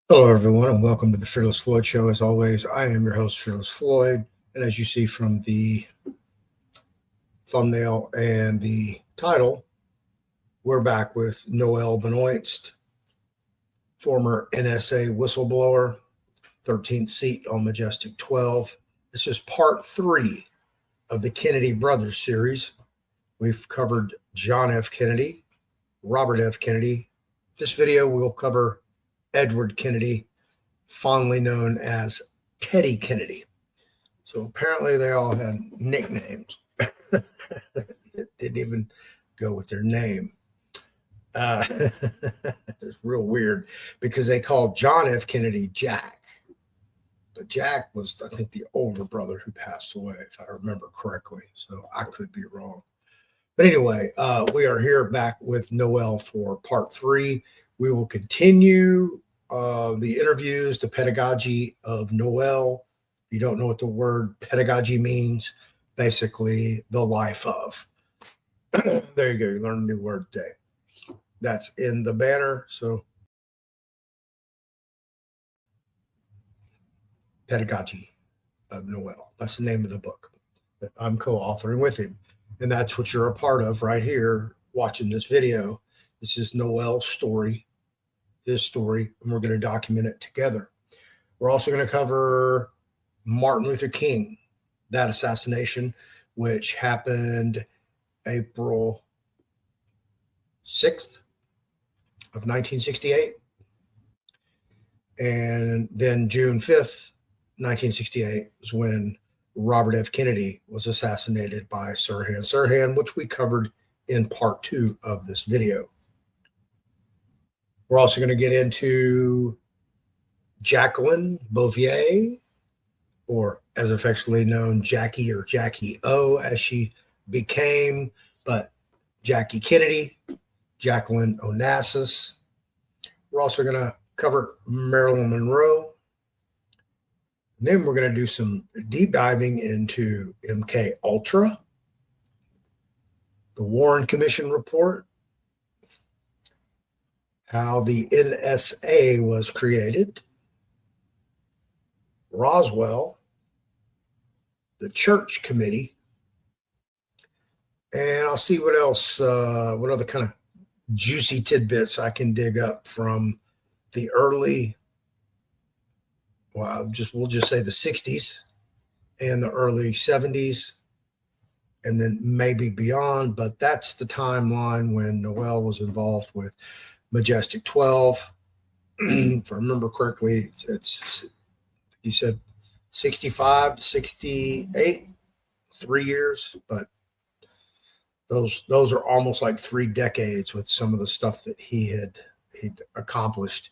Hello, everyone, and welcome to the Fearless Floyd Show. As always, I am your host, Fearless Floyd. And as you see from the thumbnail and the title, we're back with Noel Benoist, former NSA whistleblower, 13th seat on Majestic 12. This is part 3 of the Kennedy Brothers series. We've covered John F. Kennedy, Robert F. Kennedy. This video will cover Edward Kennedy, fondly known as Teddy Kennedy. So apparently they all had nicknames. It didn't even go with their name. It's real weird because they called John F. Kennedy Jack. But Jack was, I think, the older brother who passed away, if I remember correctly. So I could be wrong. But anyway, we are here back with Noel for part 3. We will continue the interviews, the pedagogy of Noel. If you don't know what the word pedagogy means, basically the life of. There you go. You learned a new word today. That's in the banner. So Pedagogy of Noel. That's the name of the book that I'm co-authoring with him. And that's what you're a part of right here watching this video. This is Noel's story, his story, and we're going to document it together. We're also going to cover Martin Luther King, that assassination, which happened April 6th of 1968. And then June 5th, 1968 is when Robert F. Kennedy was assassinated by Sirhan Sirhan, which we covered in part 2 of this video. We're also going to get into Jacqueline Bouvier, or as affectionately known, Jackie or Jackie O, as she became, but Jackie Kennedy, Jacqueline Onassis. We're also going to cover Marilyn Monroe. And then we're going to do some deep diving into MK Ultra, the Warren Commission report, how the NSA was created, Roswell, the Church Committee, and I'll see what else, what other kind of juicy tidbits I can dig up from the early, we'll just say the 60s and the early 70s, and then maybe beyond. But that's the timeline when Noel was involved with Majestic 12. If I remember correctly, it's he said 65 to 68, 3 years, but those are almost like 3 decades with some of the stuff that he'd accomplished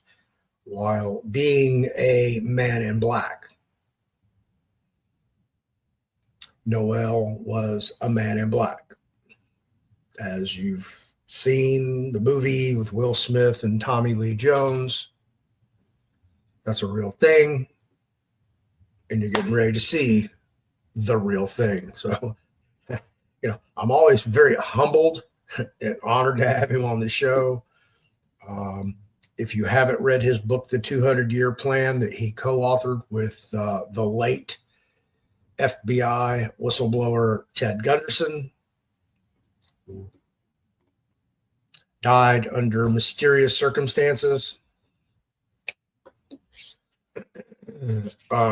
while being a man in black. Noel was a man in black. As you've seen the movie with Will Smith and Tommy Lee Jones, that's a real thing. And you're getting ready to see the real thing. So, I'm always very humbled and honored to have him on the show. If you haven't read his book, The 200-Year Plan, that he co-authored with the late FBI whistleblower Ted Gunderson, who died under mysterious circumstances. Go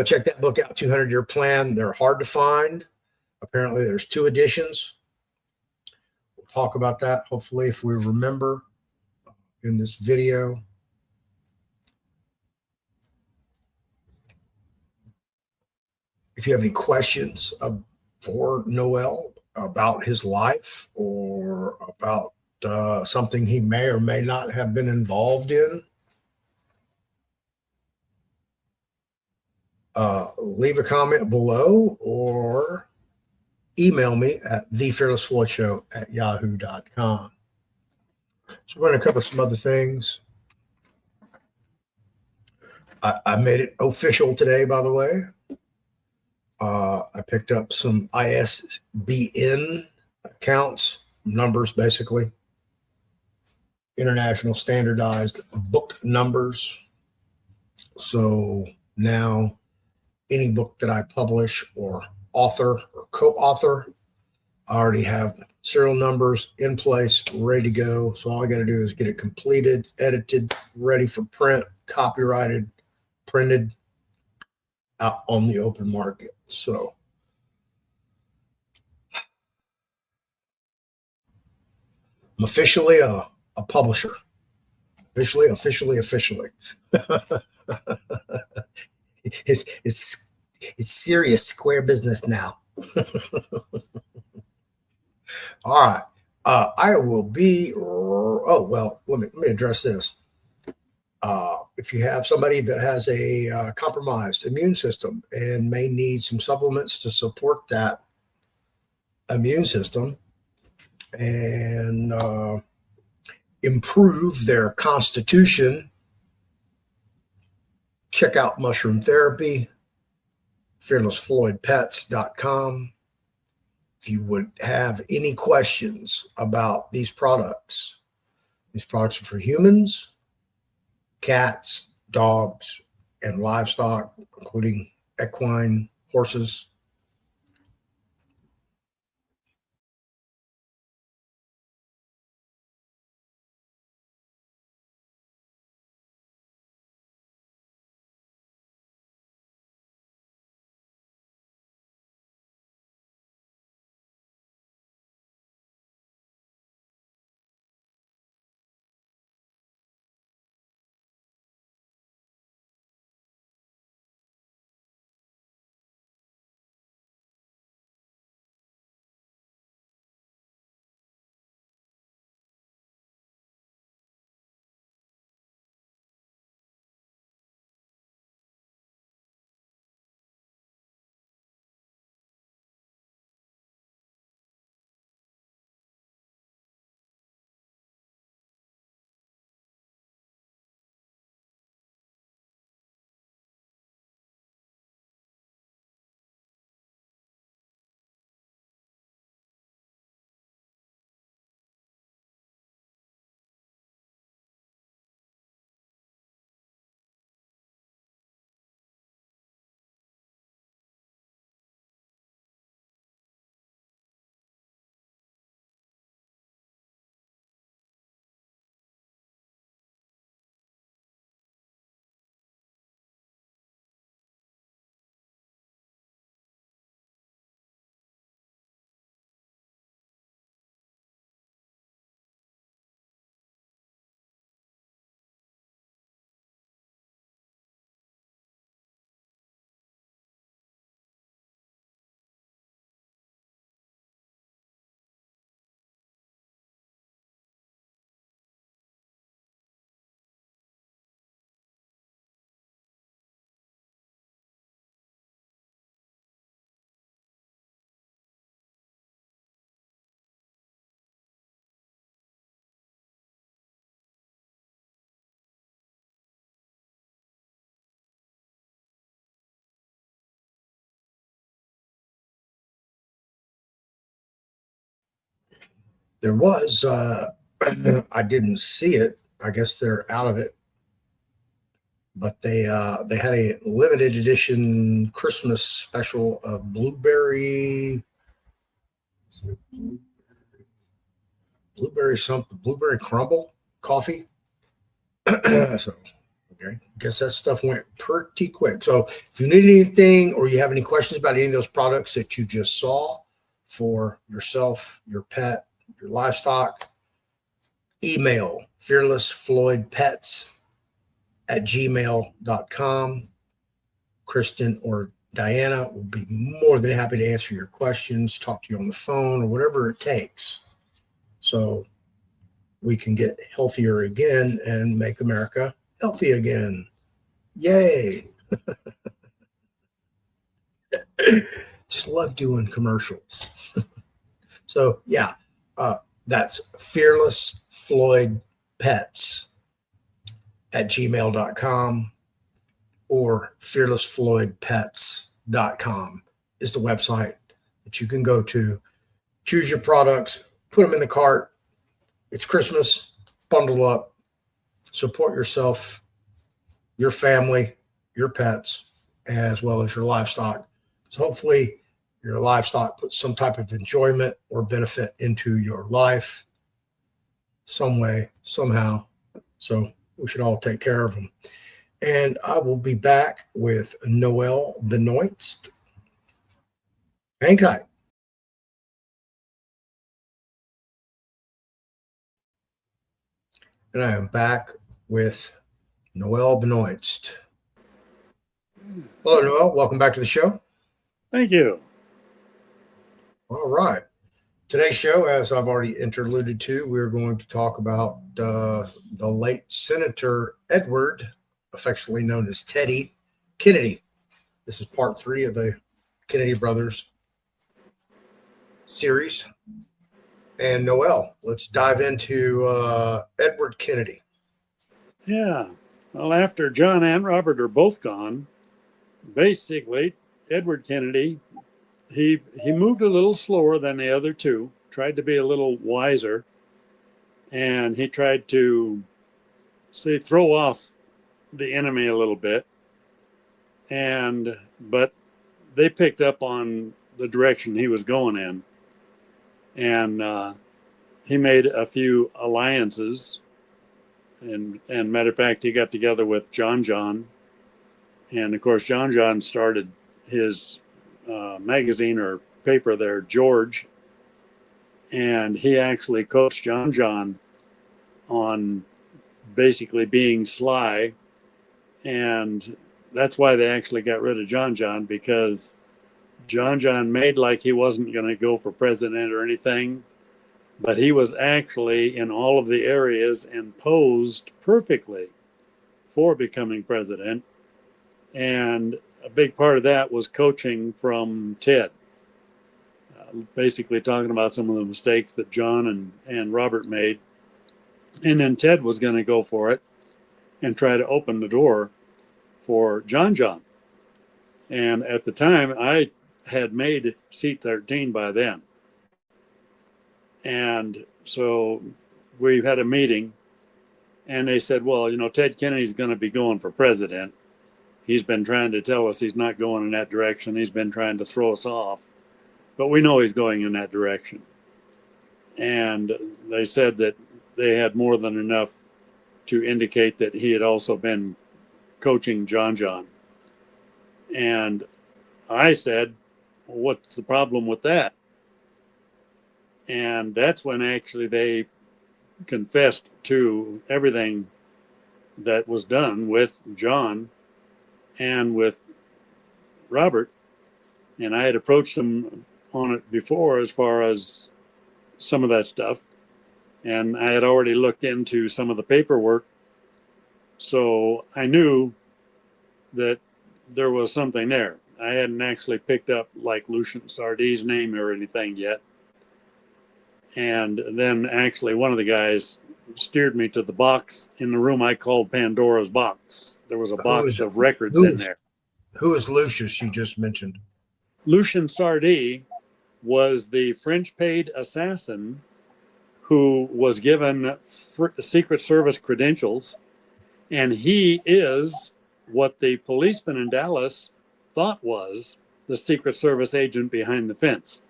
check that book out, 200-Year Plan. They're hard to find. Apparently, there's 2 editions. We'll talk about that, hopefully, if we remember in this video. If you have any questions for Noel about his life or about something he may or may not have been involved in, leave a comment below or email me at thefearlessfloydshow@yahoo.com. So we're going to cover some other things. I made it official today, by the way. I picked up some ISBN accounts, numbers basically, international standardized book numbers. So now any book that I publish or author or co-author, I already have serial numbers in place, ready to go. So all I got to do is get it completed, edited, ready for print, copyrighted, printed, out on the open market. So I'm officially a publisher. Officially. It's serious square business now. All right. I will be. Oh well. Let me address this. If you have somebody that has a compromised immune system and may need some supplements to support that immune system and improve their constitution, check out Mushroom Therapy, fearlessfloydpets.com. If you would have any questions about these products are for humans, cats, dogs, and livestock, including equine, horses. There was, I didn't see it. I guess they're out of it, but they had a limited edition Christmas special of blueberry crumble coffee. So okay, guess that stuff went pretty quick. So if you need anything or you have any questions about any of those products that you just saw for yourself, your pet, your livestock, email fearlessfloydpets@gmail.com. Kristen or Diana will be more than happy to answer your questions, talk to you on the phone, or whatever it takes, so we can get healthier again and make America healthy again. Yay. Just love doing commercials. So yeah, that's fearlessfloydpets@gmail.com or fearlessfloydpets.com is the website that you can go to. Choose your products, put them in the cart. It's Christmas. bundle up, support yourself, your family, your pets, as well as your livestock. So hopefully your livestock puts some type of enjoyment or benefit into your life some way, somehow. So we should all take care of them. And I will be back with Noel Benoist. Hang tight. And I am back with Noel Benoist. Hello, Noel. Welcome back to the show. Thank you. All right. Today's show, as I've already interluded to, we're going to talk about the late Senator Edward, affectionately known as Teddy Kennedy. This is part 3 of the Kennedy Brothers series. And Noel, let's dive into Edward Kennedy. Yeah. Well, after John and Robert are both gone, basically, Edward Kennedy, he moved a little slower than the other two, tried to be a little wiser, and he tried to, say, throw off the enemy a little bit. But they picked up on the direction he was going in. And he made a few alliances. And matter of fact, he got together with John. And of course, John started his magazine or paper there, George. And he actually coached John on basically being sly. And that's why they actually got rid of John, because John made like he wasn't going to go for president or anything, but he was actually in all of the areas and posed perfectly for becoming president. And a big part of that was coaching from Ted, basically talking about some of the mistakes that John and Robert made. And then Ted was going to go for it and try to open the door for John. And at the time, I had made seat 13 by then. And so we had a meeting, and they said, well, Ted Kennedy's going to be going for president. He's been trying to tell us he's not going in that direction. He's been trying to throw us off, but we know he's going in that direction. And they said that they had more than enough to indicate that he had also been coaching John. And I said, well, what's the problem with that? And that's when actually they confessed to everything that was done with John and with Robert. And I had approached them on it before as far as some of that stuff. And I had already looked into some of the paperwork. So I knew that there was something there. I hadn't actually picked up like Lucian Sardi's name or anything yet. And then actually one of the guys steered me to the box in the room I called Pandora's box. There was a box of records in there. Who is Lucius you just mentioned? Lucian Sardi was the French paid assassin who was given Secret Service credentials. And he is what the policeman in Dallas thought was the Secret Service agent behind the fence.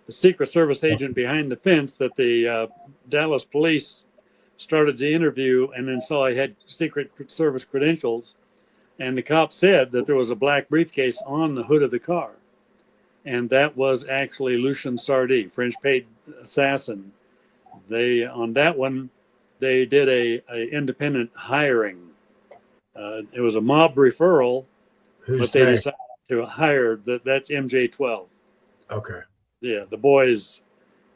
The Secret Service agent behind the fence that the Dallas police started to interview and then saw he had Secret Service credentials. And the cop said that there was a black briefcase on the hood of the car. And that was actually Lucian Sardi, French paid assassin. On that one, they did a independent hiring. It was a mob referral, but they decided to hire, that's MJ12. Okay. Yeah, the boys,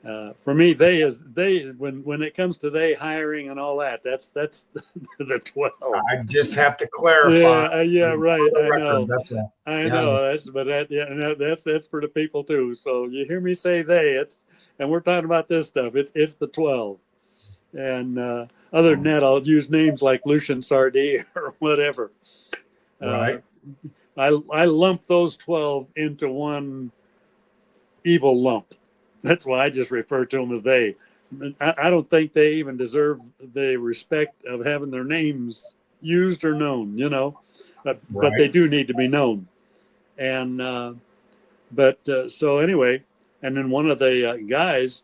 for me, when it comes to they hiring and all that, that's the 12. I just have to clarify. Yeah, right. I know. That's all. I know. That's for the people too. So you hear me say and we're talking about this stuff. It's the 12. And other than that, I'll use names like Lucian Sardi or whatever. Right. I lump those 12 into one evil lump. That's why I just refer to them as they. I don't think they even deserve the respect of having their names used or known, but they Right. do need to be known. And, so anyway, and then one of the guys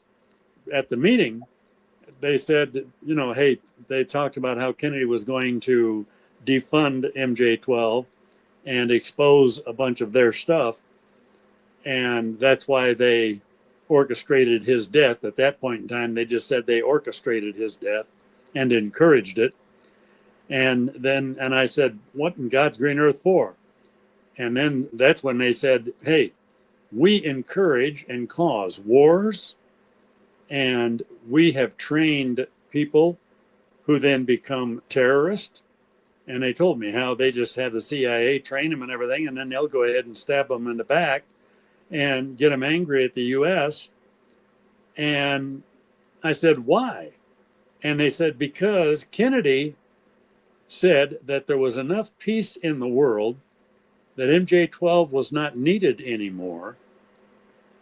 at the meeting, they said, hey, they talked about how Kennedy was going to defund MJ-12 and expose a bunch of their stuff. And that's why they orchestrated his death. At that point in time, they just said they orchestrated his death and encouraged it. And I said, what in God's green earth for? And then that's when they said, hey, we encourage and cause wars, and we have trained people who then become terrorists. And they told me how they just have the CIA train them and everything, and then they'll go ahead and stab them in the back and get them angry at the U.S. And I said, why? And they said, because Kennedy said that there was enough peace in the world that MJ-12 was not needed anymore.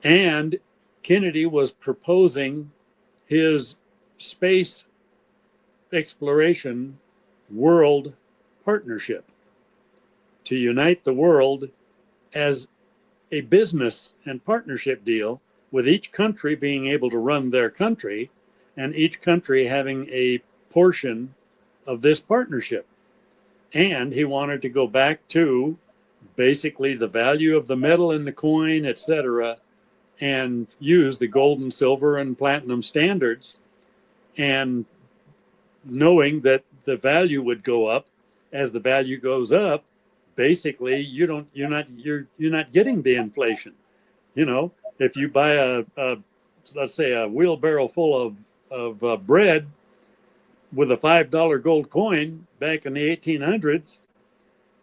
And Kennedy was proposing his space exploration world partnership to unite the world as a business and partnership deal, with each country being able to run their country and each country having a portion of this partnership. And he wanted to go back to basically the value of the metal in the coin, etc., and use the gold and silver and platinum standards, and knowing that the value would go up. As the value goes up, basically you're not getting the inflation. If you buy let's say a wheelbarrow full of bread with a $5 gold coin back in the 1800s,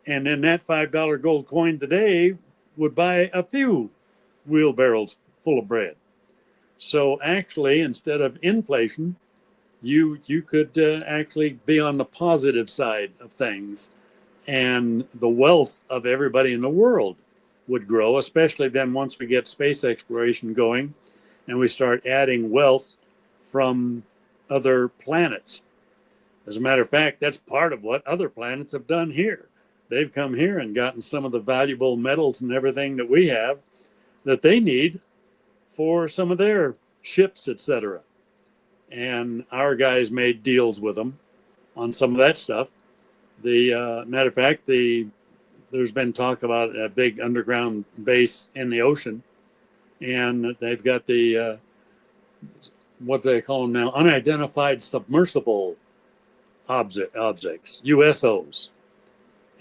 and then that $5 gold coin today would buy a few wheelbarrows full of bread. So actually, instead of inflation, you could actually be on the positive side of things, and the wealth of everybody in the world would grow, especially then once we get space exploration going and we start adding wealth from other planets. As a matter of fact, that's part of what other planets have done here. They've come here and gotten some of the valuable metals and everything that we have that they need for some of their ships, etc. And our guys made deals with them on some of that stuff. The matter of fact, there's been talk about a big underground base in the ocean, and they've got the what they call them now, unidentified submersible objects, USOs.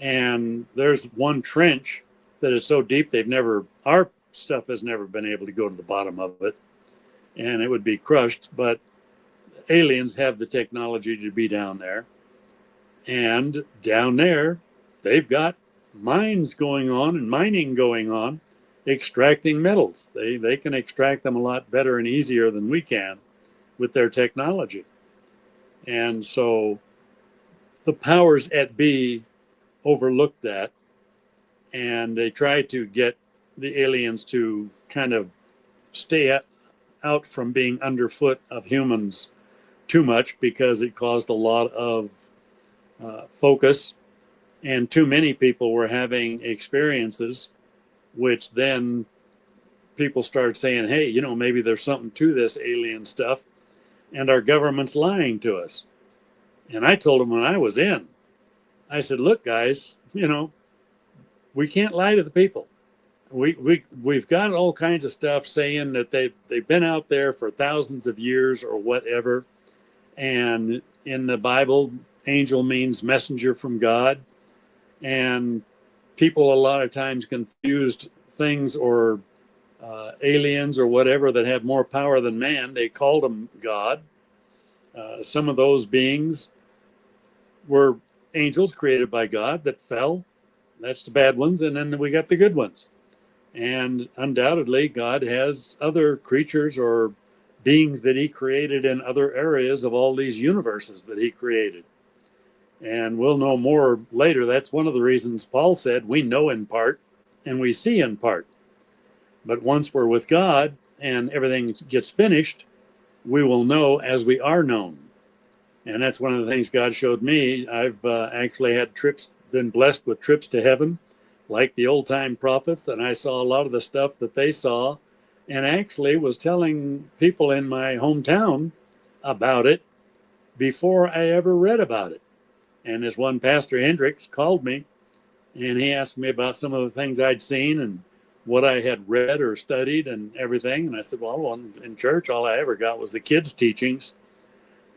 And there's one trench that is so deep our stuff has never been able to go to the bottom of it, and it would be crushed. But aliens have the technology to be down there. And down there, they've got mines going on and mining going on, extracting metals. They can extract them a lot better and easier than we can with their technology. And so the powers at be overlooked that, and they tried to get the aliens to kind of stay out from being underfoot of humans too much, because it caused a lot of focus, and too many people were having experiences, which then people start saying, hey, maybe there's something to this alien stuff, and our government's lying to us. And I told them when I was in, I said, look, guys, we can't lie to the people. We've got all kinds of stuff saying that they've been out there for thousands of years or whatever. And in the Bible, angel means messenger from God. And people a lot of times confused things or aliens or whatever that have more power than man. They called them God. Some of those beings were angels created by God that fell. That's the bad ones. And then we got the good ones. And undoubtedly, God has other creatures or beings that he created in other areas of all these universes that he created. And we'll know more later. That's one of the reasons Paul said we know in part and we see in part. But once we're with God and everything gets finished, we will know as we are known. And that's one of the things God showed me. I've actually had been blessed with trips to heaven, like the old time prophets. And I saw a lot of the stuff that they saw, and actually was telling people in my hometown about it before I ever read about it. And this one Pastor Hendricks called me, and he asked me about some of the things I'd seen and what I had read or studied and everything. And I said, well, in church, all I ever got was the kids' teachings.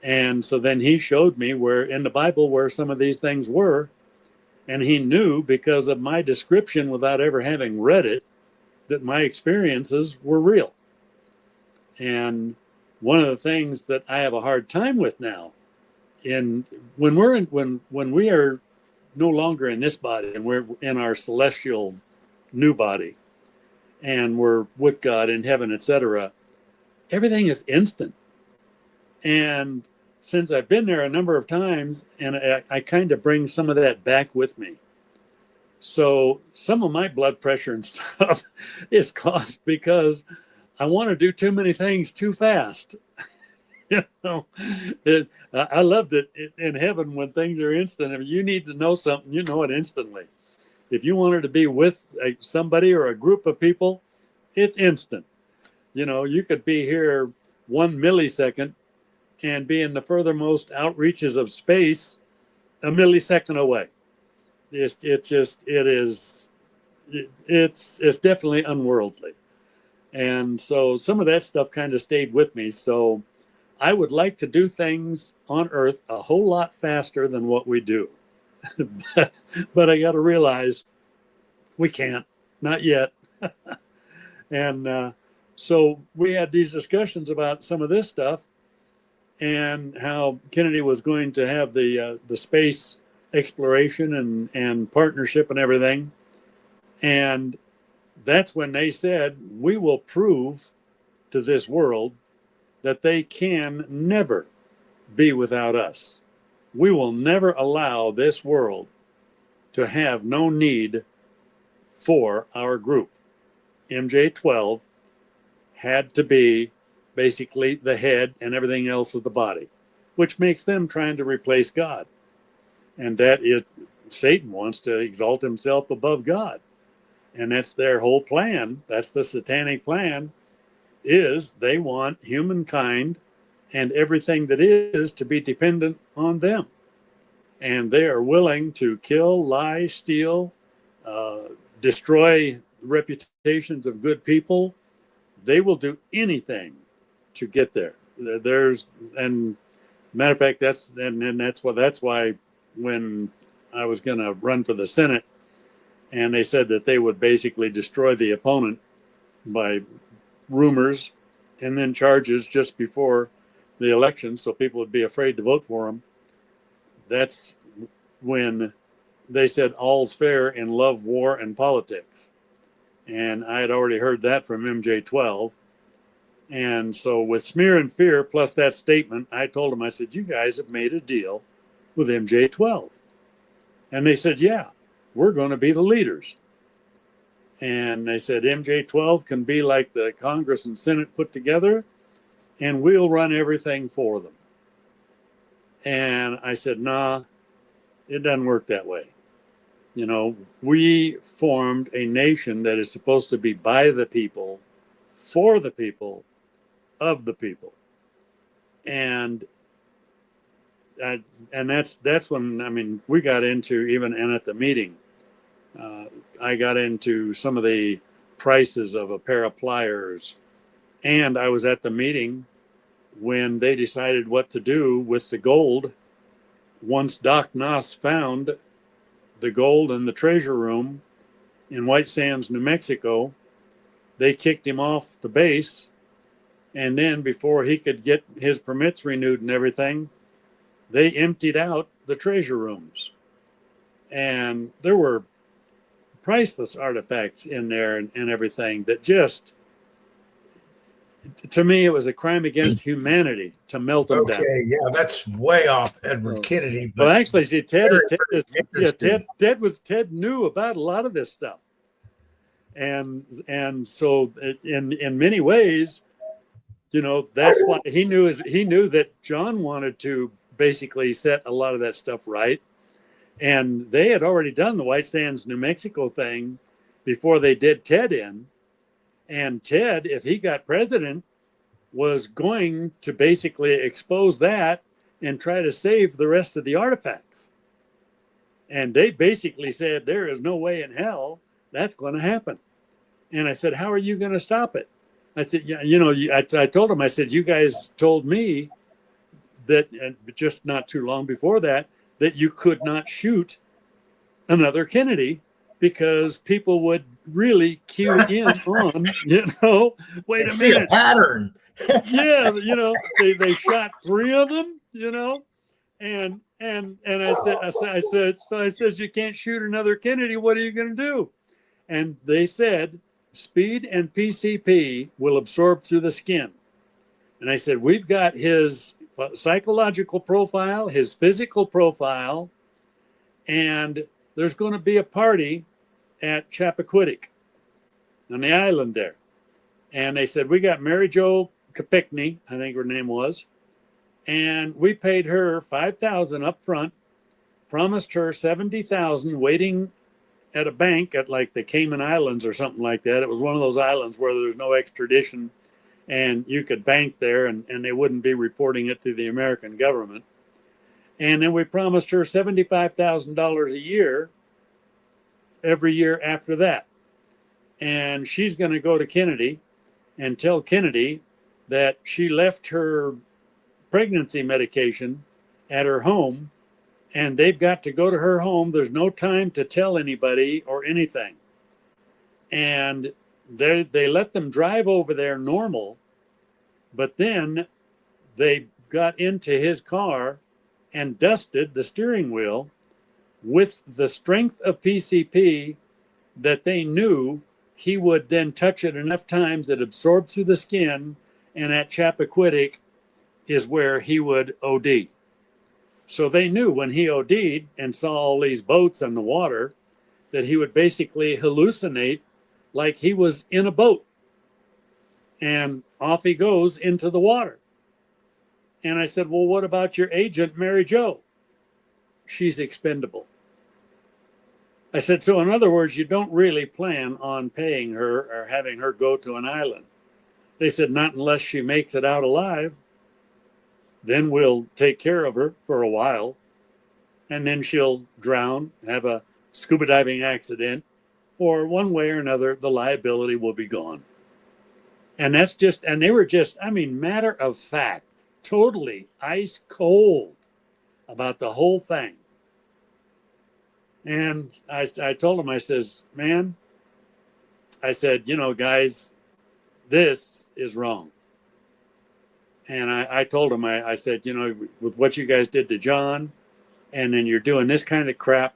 And so then he showed me where in the Bible where some of these things were. And he knew because of my description without ever having read it, that my experiences were real. And one of the things that I have a hard time with now, when we are no longer in this body and we're in our celestial new body and we're with God in heaven, etc., everything is instant. And since I've been there a number of times, and I kind of bring some of that back with me. So some of my blood pressure and stuff is caused because I want to do too many things too fast. You know, I love that in heaven when things are instant. If you need to know something, you know it instantly. If you wanted to be with somebody or a group of people, it's instant. You know, you could be here 1 millisecond and be in the furthermost outreaches of space a millisecond away. It's definitely unworldly. And so some of that stuff kind of stayed with me. So I would like to do things on Earth a whole lot faster than what we do. but I got to realize we can't, not yet. And so we had these discussions about some of this stuff and how Kennedy was going to have the space exploration and partnership and everything. And that's when they said, we will prove to this world that they can never be without us. We will never allow this world to have no need for our group. MJ12 had to be basically the head and everything else of the body, which makes them trying to replace God. And that is, Satan wants to exalt himself above God. And that's their whole plan. That's the satanic plan, is they want humankind and everything that is to be dependent on them. And they are willing to kill, lie, steal, destroy reputations of good people. They will do anything to get there. And matter of fact, that's why when I was going to run for the Senate, and they said that they would basically destroy the opponent by rumors and then charges just before the election, so people would be afraid to vote for them. That's when they said all's fair in love, war, and politics. And I had already heard that from MJ12. And so with smear and fear plus that statement, I told them, I said, you guys have made a deal with MJ12. And they said, yeah, we're going to be the leaders. And they said, MJ12 can be like the Congress and Senate put together, and we'll run everything for them. And I said, nah, it doesn't work that way. You know, we formed a nation that is supposed to be by the people, for the people, of the people. And that's when, I mean, we got into, even and at the meeting, I got into some of the prices of a pair of pliers. And I was at the meeting when they decided what to do with the gold. Once Doc Noss found the gold in the treasure room in White Sands, New Mexico, they kicked him off the base. And then before he could get his permits renewed and everything, they emptied out the treasure rooms. And there were priceless artifacts in there and everything that just, to me, it was a crime against humanity to melt them down. Okay, yeah, that's way off Edward Kennedy. But actually, see, Ted knew about a lot of this stuff, and so in many ways, that's why he knew that John wanted to basically set a lot of that stuff right. And they had already done the White Sands, New Mexico thing before they did Ted in. And Ted, if he got president, was going to basically expose that and try to save the rest of the artifacts. And they basically said, there is no way in hell that's going to happen. And I said, how are you going to stop it? I said, yeah, I told him, I said, you guys told me that, and just not too long before that, that you could not shoot another Kennedy because people would really cue in on, wait a See minute. a pattern. Yeah, they shot 3 of them, and I said, you can't shoot another Kennedy. What are you going to do? And they said, speed and PCP will absorb through the skin. And I said, we've got his psychological profile, his physical profile, and there's going to be a party at Chappaquiddick on the island there. And they said, we got Mary Jo Kopechne, I think her name was, and we paid her $5,000 up front, promised her $70,000 waiting at a bank at like the Cayman Islands or something like that. It was one of those islands where there's no extradition and you could bank there and they wouldn't be reporting it to the American government. And then we promised her $75,000 a year every year after that. And she's going to go to Kennedy and tell Kennedy that she left her pregnancy medication at her home and they've got to go to her home. There's no time to tell anybody or anything. And they let them drive over there normal, but then they got into his car and dusted the steering wheel with the strength of PCP that they knew he would then touch it enough times that absorbed through the skin, and at Chappaquiddick is where he would OD. So they knew when he OD'd and saw all these boats in the water that he would basically hallucinate like he was in a boat. And off he goes into the water. And I said, well, what about your agent, Mary Jo? She's expendable. I said, so in other words, you don't really plan on paying her or having her go to an island. They said, not unless she makes it out alive. Then we'll take care of her for a while. And then she'll drown, have a scuba diving accident, or one way or another, the liability will be gone. And that's just, and they were just, matter of fact, totally ice cold about the whole thing. And I told him, I says, man, I said, guys, this is wrong. And I told him, I said, with what you guys did to John, and then you're doing this kind of crap.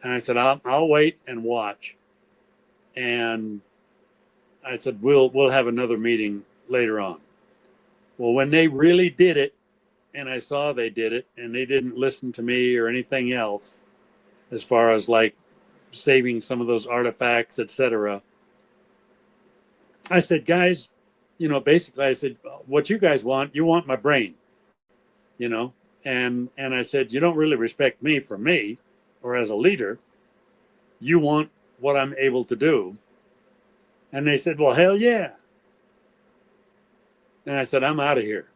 And I said, I'll wait and watch. And I said, we'll have another meeting later on. Well, when they really did it, and I saw they did it, and they didn't listen to me or anything else, as far as like saving some of those artifacts, etc. I said, guys, basically I said, what you guys want, you want my brain, and I said, you don't really respect me for me or as a leader. You want what I'm able to do. And they said, well, hell yeah. And I said, I'm out of here.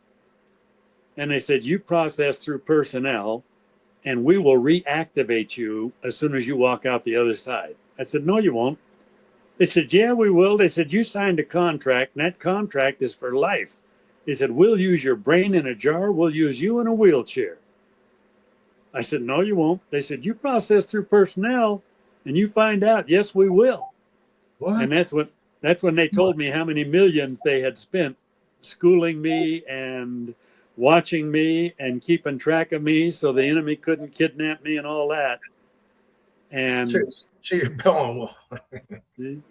And they said, you process through personnel and we will reactivate you as soon as you walk out the other side. I said, no, you won't. They said, yeah, we will. They said, you signed a contract, and that contract is for life. They said, we'll use your brain in a jar. We'll use you in a wheelchair. I said, no, you won't. They said, you process through personnel, and you find out, yes, we will. What? And that's when they told me how many millions they had spent schooling me and watching me and keeping track of me so the enemy couldn't kidnap me and all that. And so you're going, I'm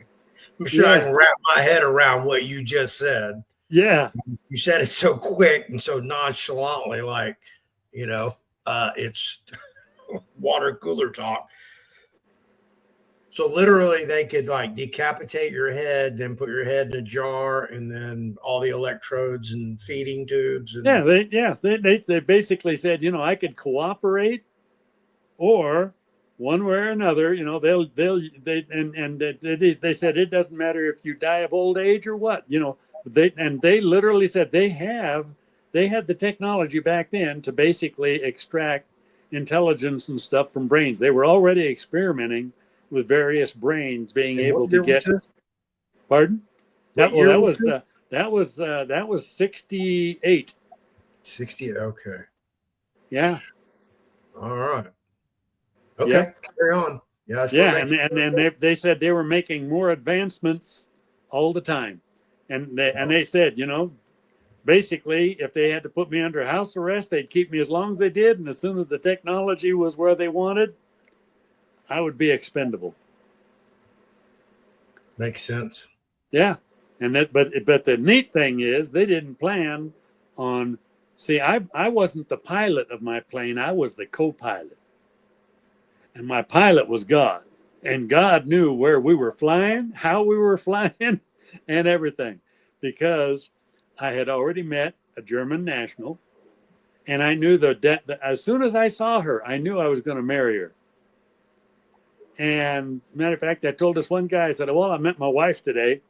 sure I can wrap my head around what you just said. Yeah. You said it so quick and so nonchalantly, like, it's water cooler talk. So literally they could like decapitate your head, then put your head in a jar, and then all the electrodes and feeding tubes and They basically said, I could cooperate, or one way or another, they said it doesn't matter if you die of old age or what, they literally said they had the technology back then to basically extract intelligence and stuff from brains. They were already experimenting with various brains being and able what to year was get. this? Pardon? What Well, year was this? that was 68. 60. Okay. Yeah. All right. Yep. Okay. Carry on. Yeah, I just want Yeah, to and make sure. and then they said they were making more advancements all the time, and they said, basically, if they had to put me under house arrest, they'd keep me as long as they did, and as soon as the technology was where they wanted, I would be expendable. Makes sense. Yeah, and but the neat thing is they didn't plan on. See, I wasn't the pilot of my plane; I was the co-pilot, and my pilot was God, and God knew where we were flying, how we were flying, and everything, because I had already met a German national, and I knew that as soon as I saw her, I knew I was going to marry her. And matter of fact, I told this one guy, I said, "Well, I met my wife today."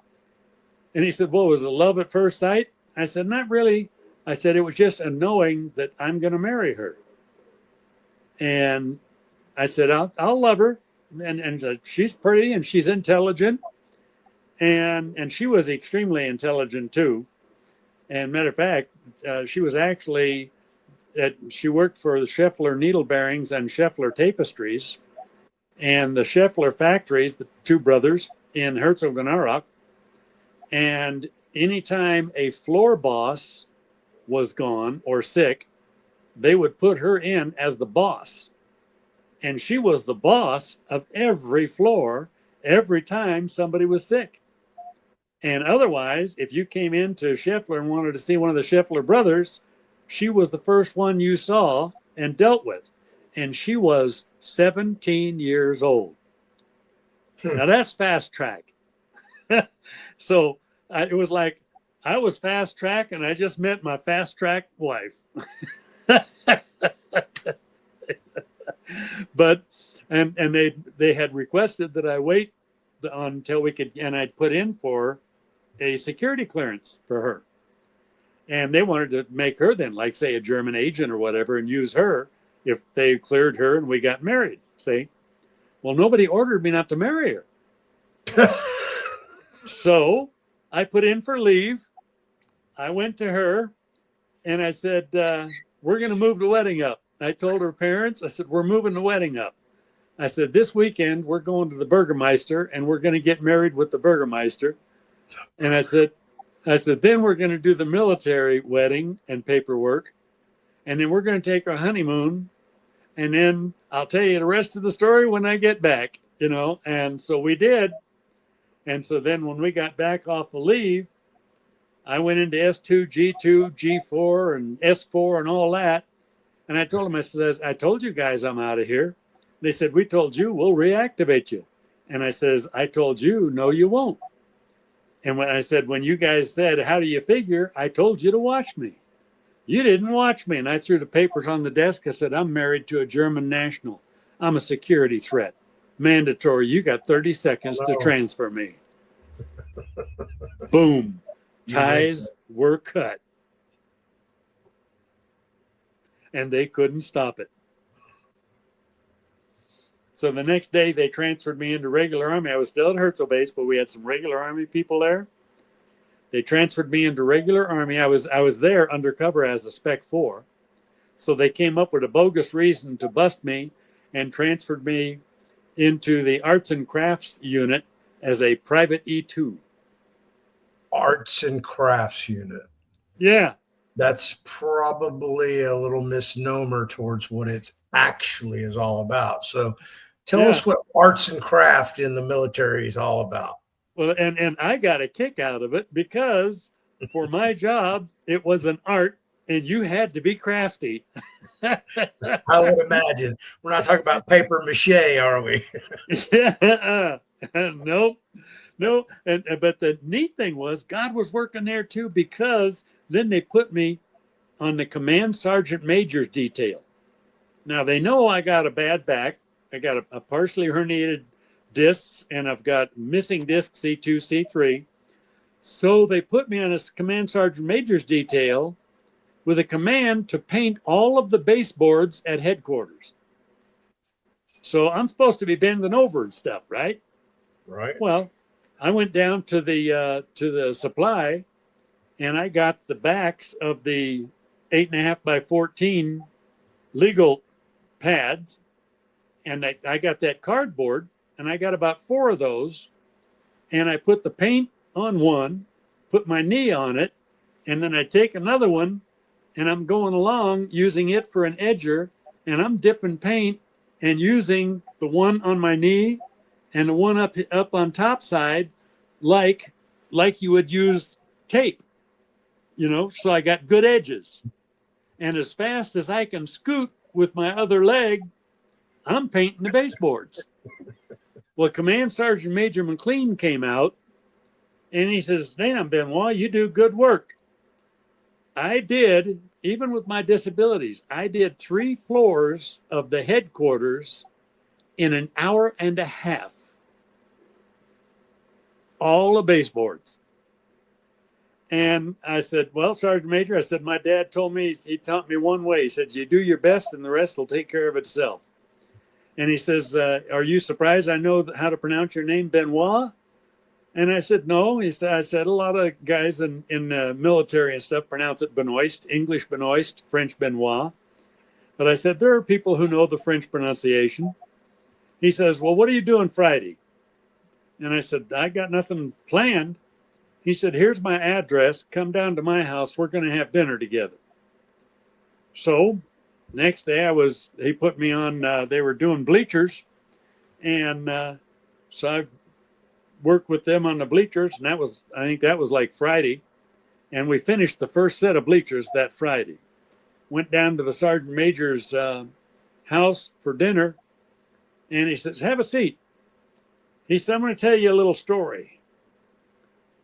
And he said, "Well, was it love at first sight?" I said, "Not really." I said, "It was just a knowing that I'm going to marry her." And I said, I'll love her. And she's pretty and she's intelligent. And she was extremely intelligent too. And matter of fact, she was actually, she worked for the Scheffler Needle Bearings and Scheffler Tapestries. And the Scheffler factories, the two brothers in Herzogenaurach. And anytime a floor boss was gone or sick, they would put her in as the boss. And she was the boss of every floor every time somebody was sick. And otherwise, if you came into Scheffler and wanted to see one of the Scheffler brothers, she was the first one you saw and dealt with. And she was 17 years old. Now that's fast track. So it was like I was fast track and I just met my fast track wife. But and they had requested that I wait until we could, and I'd put in for a security clearance for her, and they wanted to make her then like say a German agent or whatever and use her if they cleared her and we got married. See, well, nobody ordered me not to marry her. So I put in for leave. I went to her and I said, we're going to move the wedding up. I told her parents, I said, we're moving the wedding up. I said, this weekend we're going to the Burgermeister and we're going to get married with the Burgermeister. And I said, then we're going to do the military wedding and paperwork. And then we're going to take our honeymoon. And then I'll tell you the rest of the story when I get back, And so we did. And so then when we got back off the leave, I went into S2, G2, G4, and S4 and all that. And I told them, I told you guys I'm out of here. They said, we told you we'll reactivate you. And I says, I told you, no, you won't. And when I said, when you guys said, how do you figure? I told you to watch me. You didn't watch me. And I threw the papers on the desk. I said, I'm married to a German national. I'm a security threat. Mandatory. You got 30 seconds to transfer me. Boom. Ties were cut. And they couldn't stop it. So the next day they transferred me into regular Army. I was still at Herzl Base, but we had some regular Army people there. They transferred me into regular Army. I was there undercover as a Spec 4. So they came up with a bogus reason to bust me and transferred me into the Arts and Crafts unit as a private E2. Arts and Crafts unit. Yeah. That's probably a little misnomer towards what it's actually is all about. So tell us what arts and craft in the military is all about. Well, and I got a kick out of it because for my job, it was an art and you had to be crafty. I would imagine. We're not talking about paper mache, are we? Yeah, nope, no. And but the neat thing was God was working there too, because then they put me on the command sergeant major's detail. Now they know I got a bad back. I got a partially herniated discs, and I've got missing disc C2, C3. So they put me on a command sergeant major's detail with a command to paint all of the baseboards at headquarters. So I'm supposed to be bending over and stuff, right? Right. Well, I went down to the supply, and I got the backs of the 8.5 by 14 legal pads, and I got that cardboard, and I got about 4 of those, and I put the paint on one, put my knee on it, and then I take another one, and I'm going along using it for an edger, and I'm dipping paint and using the one on my knee and the one up on top side, like you would use tape, so I got good edges. And as fast as I can scoot with my other leg, I'm painting the baseboards. Well, Command Sergeant Major McLean came out, and he says, "Damn, Benoist, you do good work." I did, even with my disabilities, I did 3 floors of the headquarters in an hour and a half. All the baseboards. And I said, "Well, Sergeant Major," I said, "my dad told me, he taught me one way. He said, you do your best and the rest will take care of itself." And he says, "Are you surprised I know how to pronounce your name, Benoist?" And I said, "No." He said, "I said a lot of guys in the military and stuff pronounce it Benoist, English Benoist, French Benoist. But I said, there are people who know the French pronunciation." He says, "Well, what are you doing Friday?" And I said, "I got nothing planned." He said, "Here's my address. Come down to my house. We're going to have dinner together." So next day he put me on, they were doing bleachers. And so I worked with them on the bleachers. And I think that was like Friday. And we finished the first set of bleachers that Friday. Went down to the Sergeant Major's house for dinner. And he says, "Have a seat." He said, "I'm going to tell you a little story."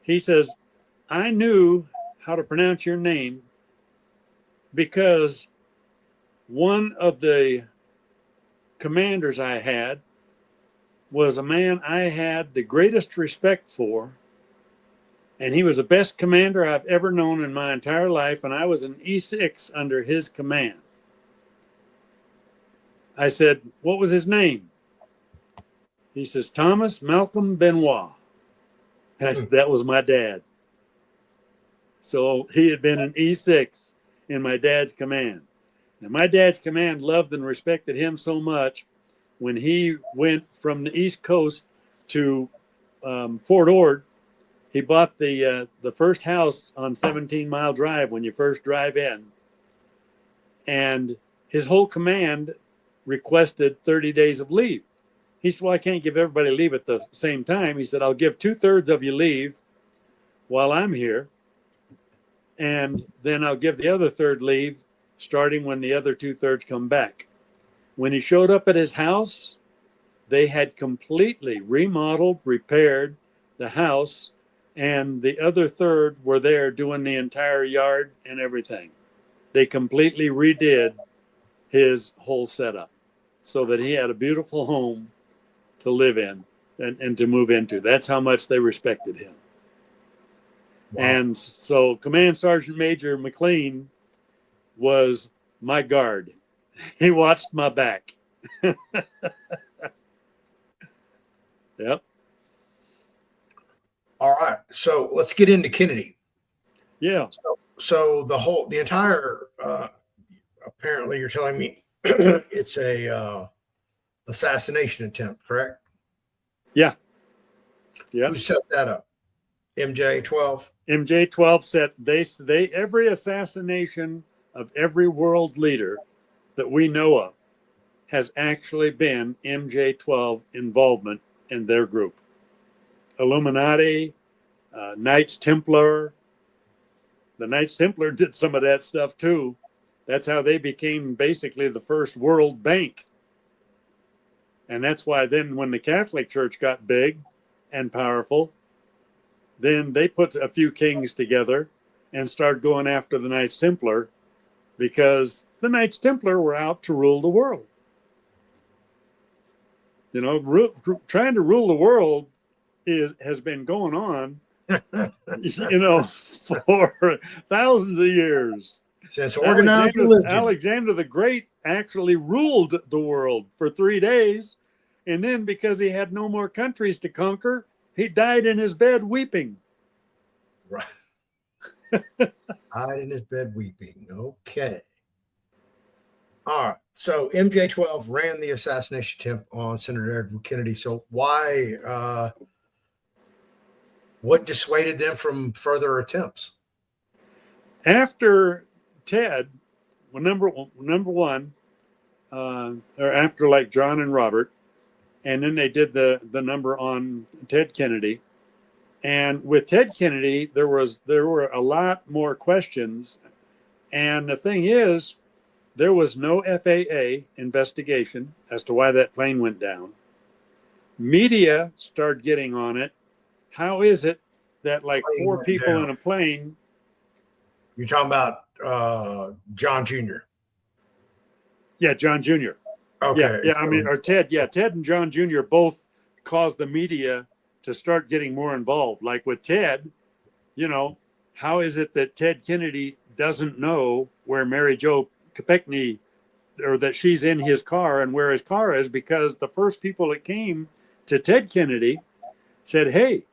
He says, "I knew how to pronounce your name because one of the commanders I had was a man I had the greatest respect for, and he was the best commander I've ever known in my entire life, and I was an E6 under his command." I said, "What was his name?" He says, "Thomas Malcolm Benoist." And I said, "That was my dad." So he had been an E6 in my dad's command. And my dad's command loved and respected him so much, when he went from the East Coast to Fort Ord, he bought the first house on 17 Mile Drive when you first drive in. And his whole command requested 30 days of leave. He said, "Well, I can't give everybody leave at the same time." He said, "I'll give 2/3 of you leave while I'm here, and then I'll give the other third leave starting when the other 2/3 come back." When he showed up at his house, they had completely remodeled, repaired the house, and the other third were there doing the entire yard and everything. They completely redid his whole setup so that he had a beautiful home to live in and to move into. That's how much they respected him. Wow. And so Command Sergeant Major McLean was my guard. He watched my back. Yep. All right. So let's get into Kennedy. Yeah. So the entire, apparently you're telling me it's a assassination attempt, correct? Yeah. Yeah. Who set that up? MJ-12? MJ-12 said they every assassination of every world leader that we know of has actually been MJ-12 involvement in their group. Illuminati, Knights Templar, the Knights Templar did some of that stuff too. That's how they became basically the first world bank. And that's why then when the Catholic Church got big and powerful, then they put a few kings together and started going after the Knights Templar, because the Knights Templar were out to rule the world. You know, trying to rule the world has been going on, you know, for thousands of years. Since organized religion. Alexander the Great actually ruled the world for 3 days. And then because he had no more countries to conquer, he died in his bed weeping. Right. Died in his bed weeping. Okay. All right. So MJ-12 ran the assassination attempt on Senator Edward Kennedy. So why, what dissuaded them from further attempts? After Ted, well, number one, or after like John and Robert, and then they did the number on Ted Kennedy. And with Ted Kennedy, there were a lot more questions. And the thing is, there was no FAA investigation as to why that plane went down. Media started getting on it. How is it that like four people in a plane? You're talking about John Jr. Yeah, John Jr. Okay. Yeah, I mean, or Ted. Yeah, Ted and John Jr. both caused the media to start getting more involved. Like with Ted, you know, how is it that Ted Kennedy doesn't know where Mary Jo Kopechne, or that she's in his car and where his car is? Because the first people that came to Ted Kennedy said, hey,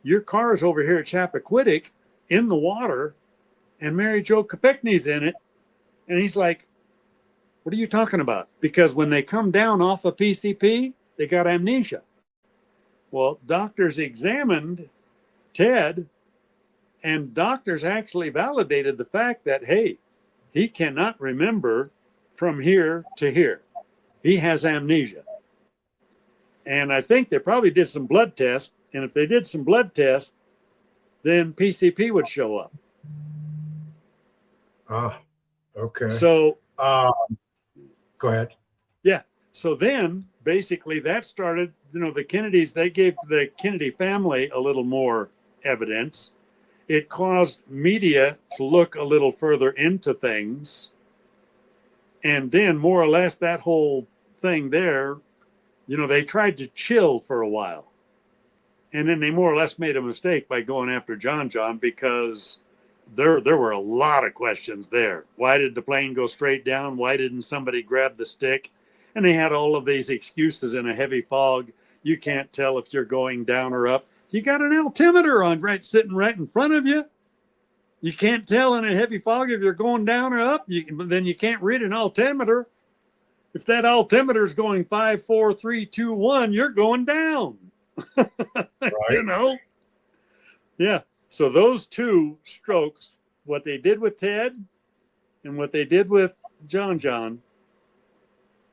your car is over here at Chappaquiddick in the water and Mary Jo Kopechne's in it. And he's like, what are you talking about? Because when they come down off of PCP, they got amnesia. Well, doctors examined Ted, and doctors actually validated the fact that, hey, he cannot remember from here to here. He has amnesia. And I think they probably did some blood tests. And if they did some blood tests, then PCP would show up. Oh, okay. So, go ahead. Yeah. So then basically that started, you know, the Kennedys, they gave the Kennedy family a little more evidence. It caused media to look a little further into things. And then more or less that whole thing there, you know, they tried to chill for a while. And then they more or less made a mistake by going after John, because there were a lot of questions there. Why did the plane go straight down? Why didn't somebody grab the stick? And they had all of these excuses in a heavy fog. You can't tell if you're going down or up. You got an altimeter on sitting right in front of you. You can't tell in a heavy fog if you're going down or up. Then you can't read an altimeter. If that altimeter is going 5, 4, 3, 2, 1, you're going down. Right. You know? Yeah. So those two strokes, what they did with Ted and what they did with John,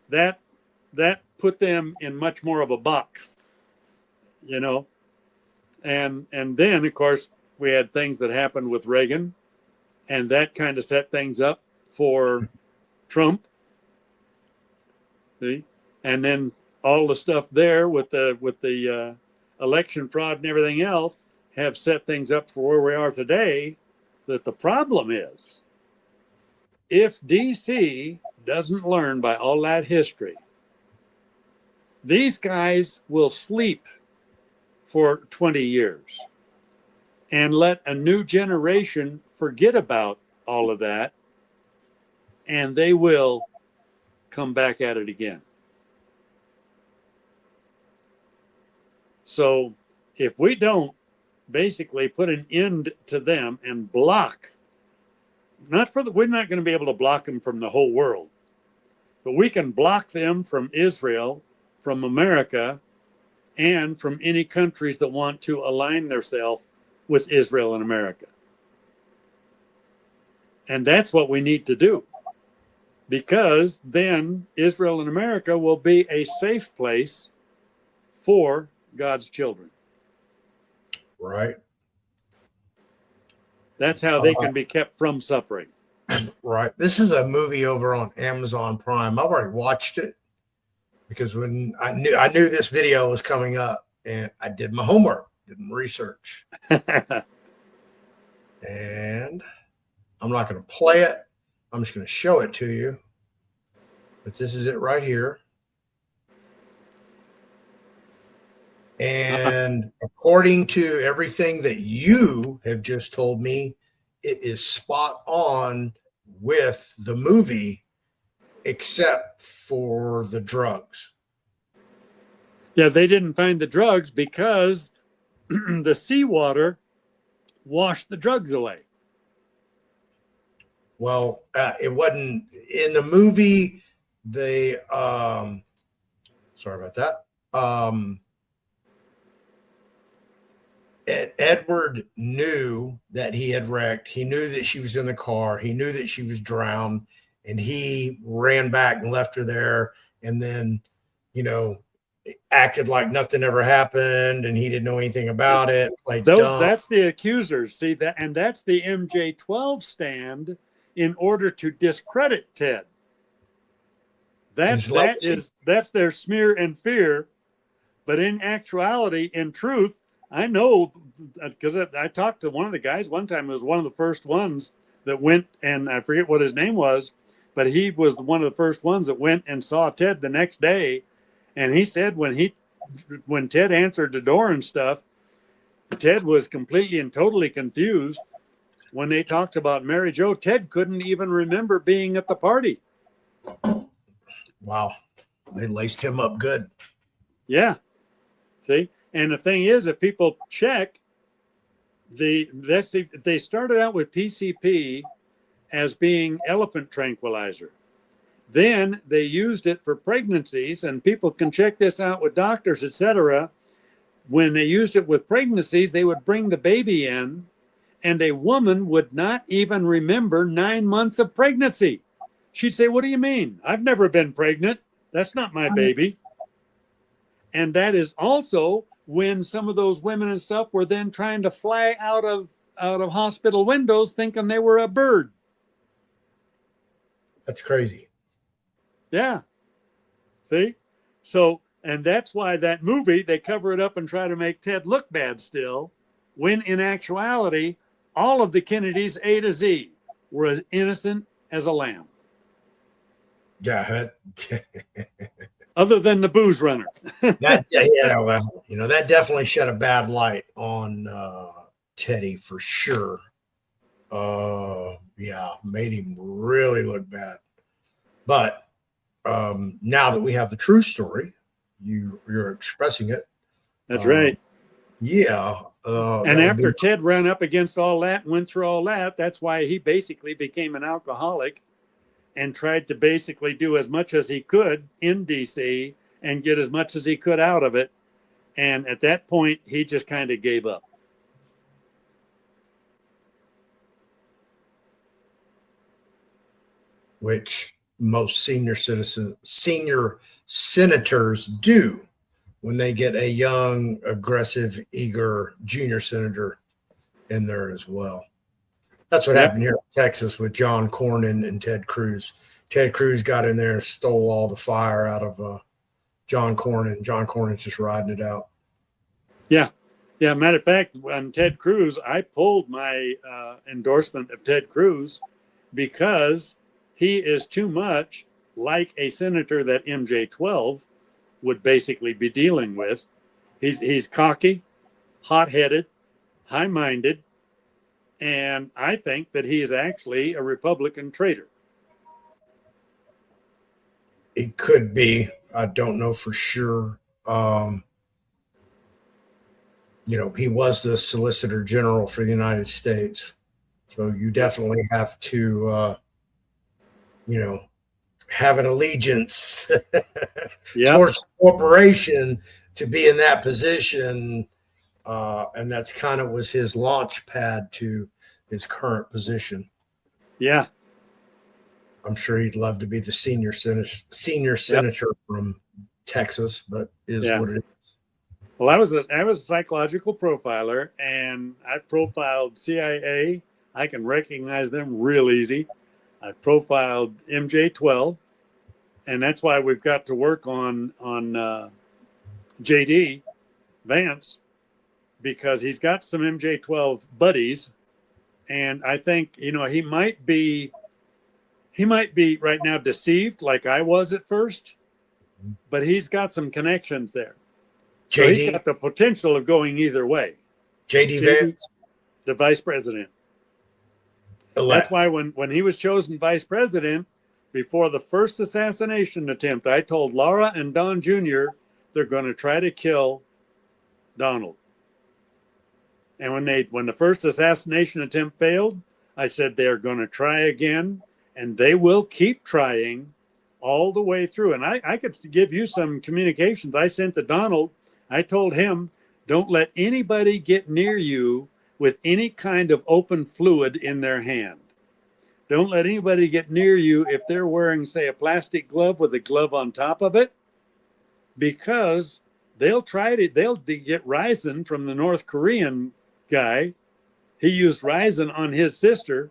that put them in much more of a box, you know? And then, of course, we had things that happened with Reagan, and that kind of set things up for Trump. See? And then all the stuff there with the election fraud and everything else have set things up for where we are today. That the problem is, if DC doesn't learn by all that history, these guys will sleep for 20 years and let a new generation forget about all of that, and they will come back at it again. So if we don't basically put an end to them and block, we're not going to be able to block them from the whole world, but we can block them from Israel, from America, and from any countries that want to align themselves with Israel and America. And that's what we need to do, because then Israel and America will be a safe place for God's children. Right. That's how they can be kept from suffering. Right. This is a movie over on Amazon Prime. I've already watched it because when I knew this video was coming up, and I did my homework, did my research. And I'm not going to play it. I'm just going to show it to you. But this is it right here. And according to everything that you have just told me, it is spot on with the movie, except for the drugs. Yeah, they didn't find the drugs because the seawater washed the drugs away. Well, it wasn't in the movie. They, sorry about that. Edward knew that he had wrecked. He knew that she was in the car. He knew that she was drowned, and he ran back and left her there. And then, acted like nothing ever happened, and he didn't know anything about it. That's the accusers. See that, and that's the MJ-12 stand in order to discredit Ted. That's their smear and fear. But in actuality, in truth, I know because I talked to one of the guys one time. It was one of the first ones that went, and I forget what his name was, but he was one of the first ones that went and saw Ted the next day. And he said when Ted answered the door and stuff, Ted was completely and totally confused. When they talked about Mary Jo, Ted couldn't even remember being at the party. Wow. They laced him up good. Yeah. See? And the thing is, if people check, they started out with PCP as being elephant tranquilizer. Then they used it for pregnancies, and people can check this out with doctors, etc. When they used it with pregnancies, they would bring the baby in, and a woman would not even remember 9 months of pregnancy. She'd say, "What do you mean? I've never been pregnant. That's not my baby." And that is also when some of those women and stuff were then trying to fly out of hospital windows thinking they were a bird. That's crazy. Yeah. See? So, and that's why that movie, they cover it up and try to make Ted look bad still, when in actuality, all of the Kennedys, A to Z, were as innocent as a lamb. Yeah. Other than the booze runner. Well, that definitely shed a bad light on Teddy for sure. Made him really look bad. But now that we have the true story, you're expressing it. That's right. Yeah. And after Ted ran up against all that and went through all that, that's why he basically became an alcoholic and tried to basically do as much as he could in DC and get as much as he could out of it. And at that point, he just kind of gave up. Which most senior senators do when they get a young, aggressive, eager junior senator in there as well. That's what happened here in Texas with John Cornyn and Ted Cruz. Ted Cruz got in there and stole all the fire out of John Cornyn. John Cornyn's just riding it out. Yeah. Yeah. Matter of fact, on Ted Cruz, I pulled my endorsement of Ted Cruz because he is too much like a senator that MJ-12 would basically be dealing with. He's cocky, hot-headed, high-minded, and I think that he is actually a Republican traitor. It could be. I don't know for sure. He was the Solicitor General for the United States. So you definitely have to, have an allegiance towards the corporation to be in that position. And that's kind of was his launch pad to his current position. Yeah. I'm sure he'd love to be the senior senator from Texas, but is what it is. Well, I was a psychological profiler, and I profiled CIA, I can recognize them real easy. I profiled MJ12, and that's why we've got to work on JD Vance, because he's got some MJ12 buddies, and I think he might be right now deceived like I was at first, but he's got some connections there. So he's JD got the potential of going either way. JD Vance, the vice president. elect. That's why when he was chosen vice president, before the first assassination attempt, I told Laura and Don Jr. they're going to try to kill Donald. And when the first assassination attempt failed, I said they're going to try again, and they will keep trying all the way through. And I could give you some communications I sent to Donald. I told him, don't let anybody get near you with any kind of open fluid in their hand. Don't let anybody get near you if they're wearing, say, a plastic glove with a glove on top of it, because they'll get Ryzen from the North Korean guy. He used Ryzen on his sister,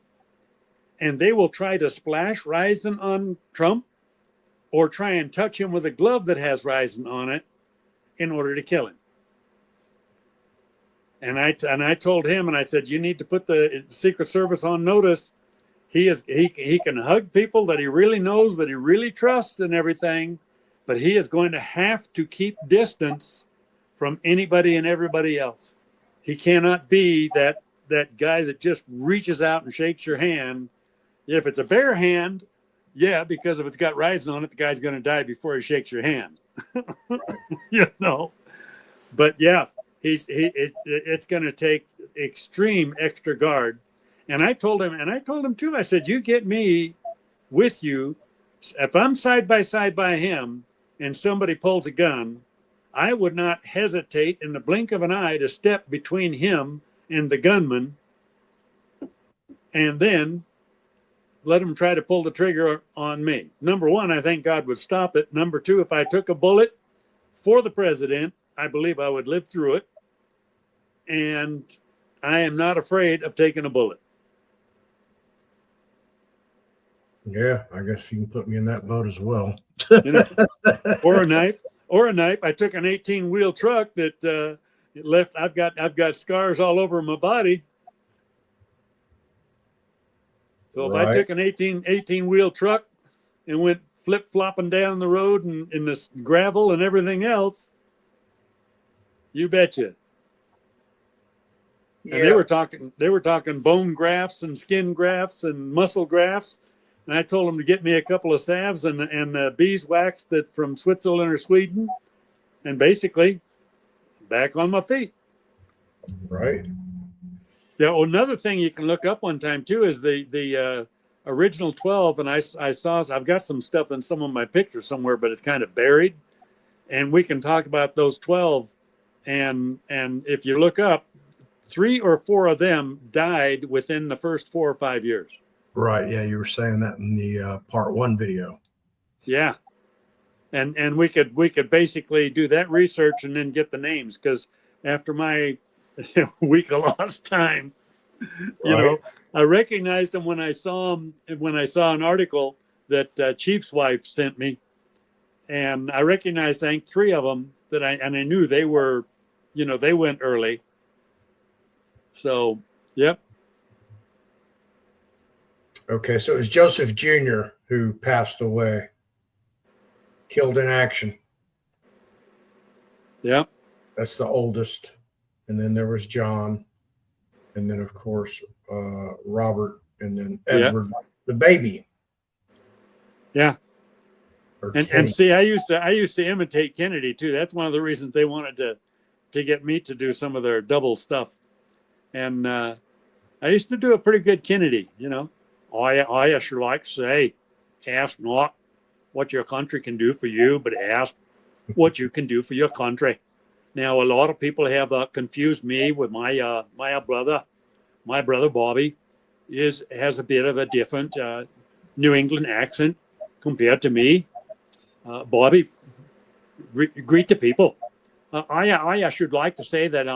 and they will try to splash Ryzen on Trump or try and touch him with a glove that has Ryzen on it in order to kill him. And I told him, and I said, you need to put the Secret Service on notice. He can hug people that he really knows, that he really trusts and everything, but he is going to have to keep distance from anybody and everybody else. He cannot be that guy that just reaches out and shakes your hand. If it's a bare hand, yeah, because if it's got Ryzen on it, the guy's going to die before he shakes your hand. But yeah, it's going to take extreme extra guard. And I told him too, I said, you get me with you. If I'm side by him and somebody pulls a gun, I would not hesitate in the blink of an eye to step between him and the gunman and then let him try to pull the trigger on me. Number one, I think God would stop it. Number two, if I took a bullet for the president, I believe I would live through it. And I am not afraid of taking a bullet. Yeah, I guess you can put me in that boat as well. Or a knife. I took an 18-wheel truck that left. I've got scars all over my body. So if I took an 18-wheel truck and went flip-flopping down the road and in this gravel and everything else, you betcha. Yeah. And they were talking bone grafts and skin grafts and muscle grafts. And I told them to get me a couple of salves and beeswax that from Switzerland or Sweden, and basically back on my feet. Right. Yeah. Another thing you can look up one time too is the original 12, and I've got some stuff in some of my pictures somewhere, but it's kind of buried. And we can talk about those 12, and if you look up, 3 or 4 of them died within the first 4 or 5 years. Right. Yeah, you were saying that in the part 1 video. Yeah, and we could basically do that research and then get the names, because after my week of lost time, I recognized them when I saw them. When I saw an article that Chief's wife sent me, and I recognized, I think, 3 of them that I knew they were, they went early. So, yep. Okay, so it was Joseph Jr. who passed away, killed in action. Yep. That's the oldest. And then there was John. And then, of course, Robert. And then Edward, the baby. Yeah. And see, I used to imitate Kennedy, too. That's one of the reasons they wanted to get me to do some of their double stuff. And I used to do a pretty good Kennedy, I sure like to say, ask not what your country can do for you, but ask what you can do for your country. Now, a lot of people have confused me with my brother. My brother Bobby has a bit of a different New England accent compared to me. Bobby, greet the people. I should like to say that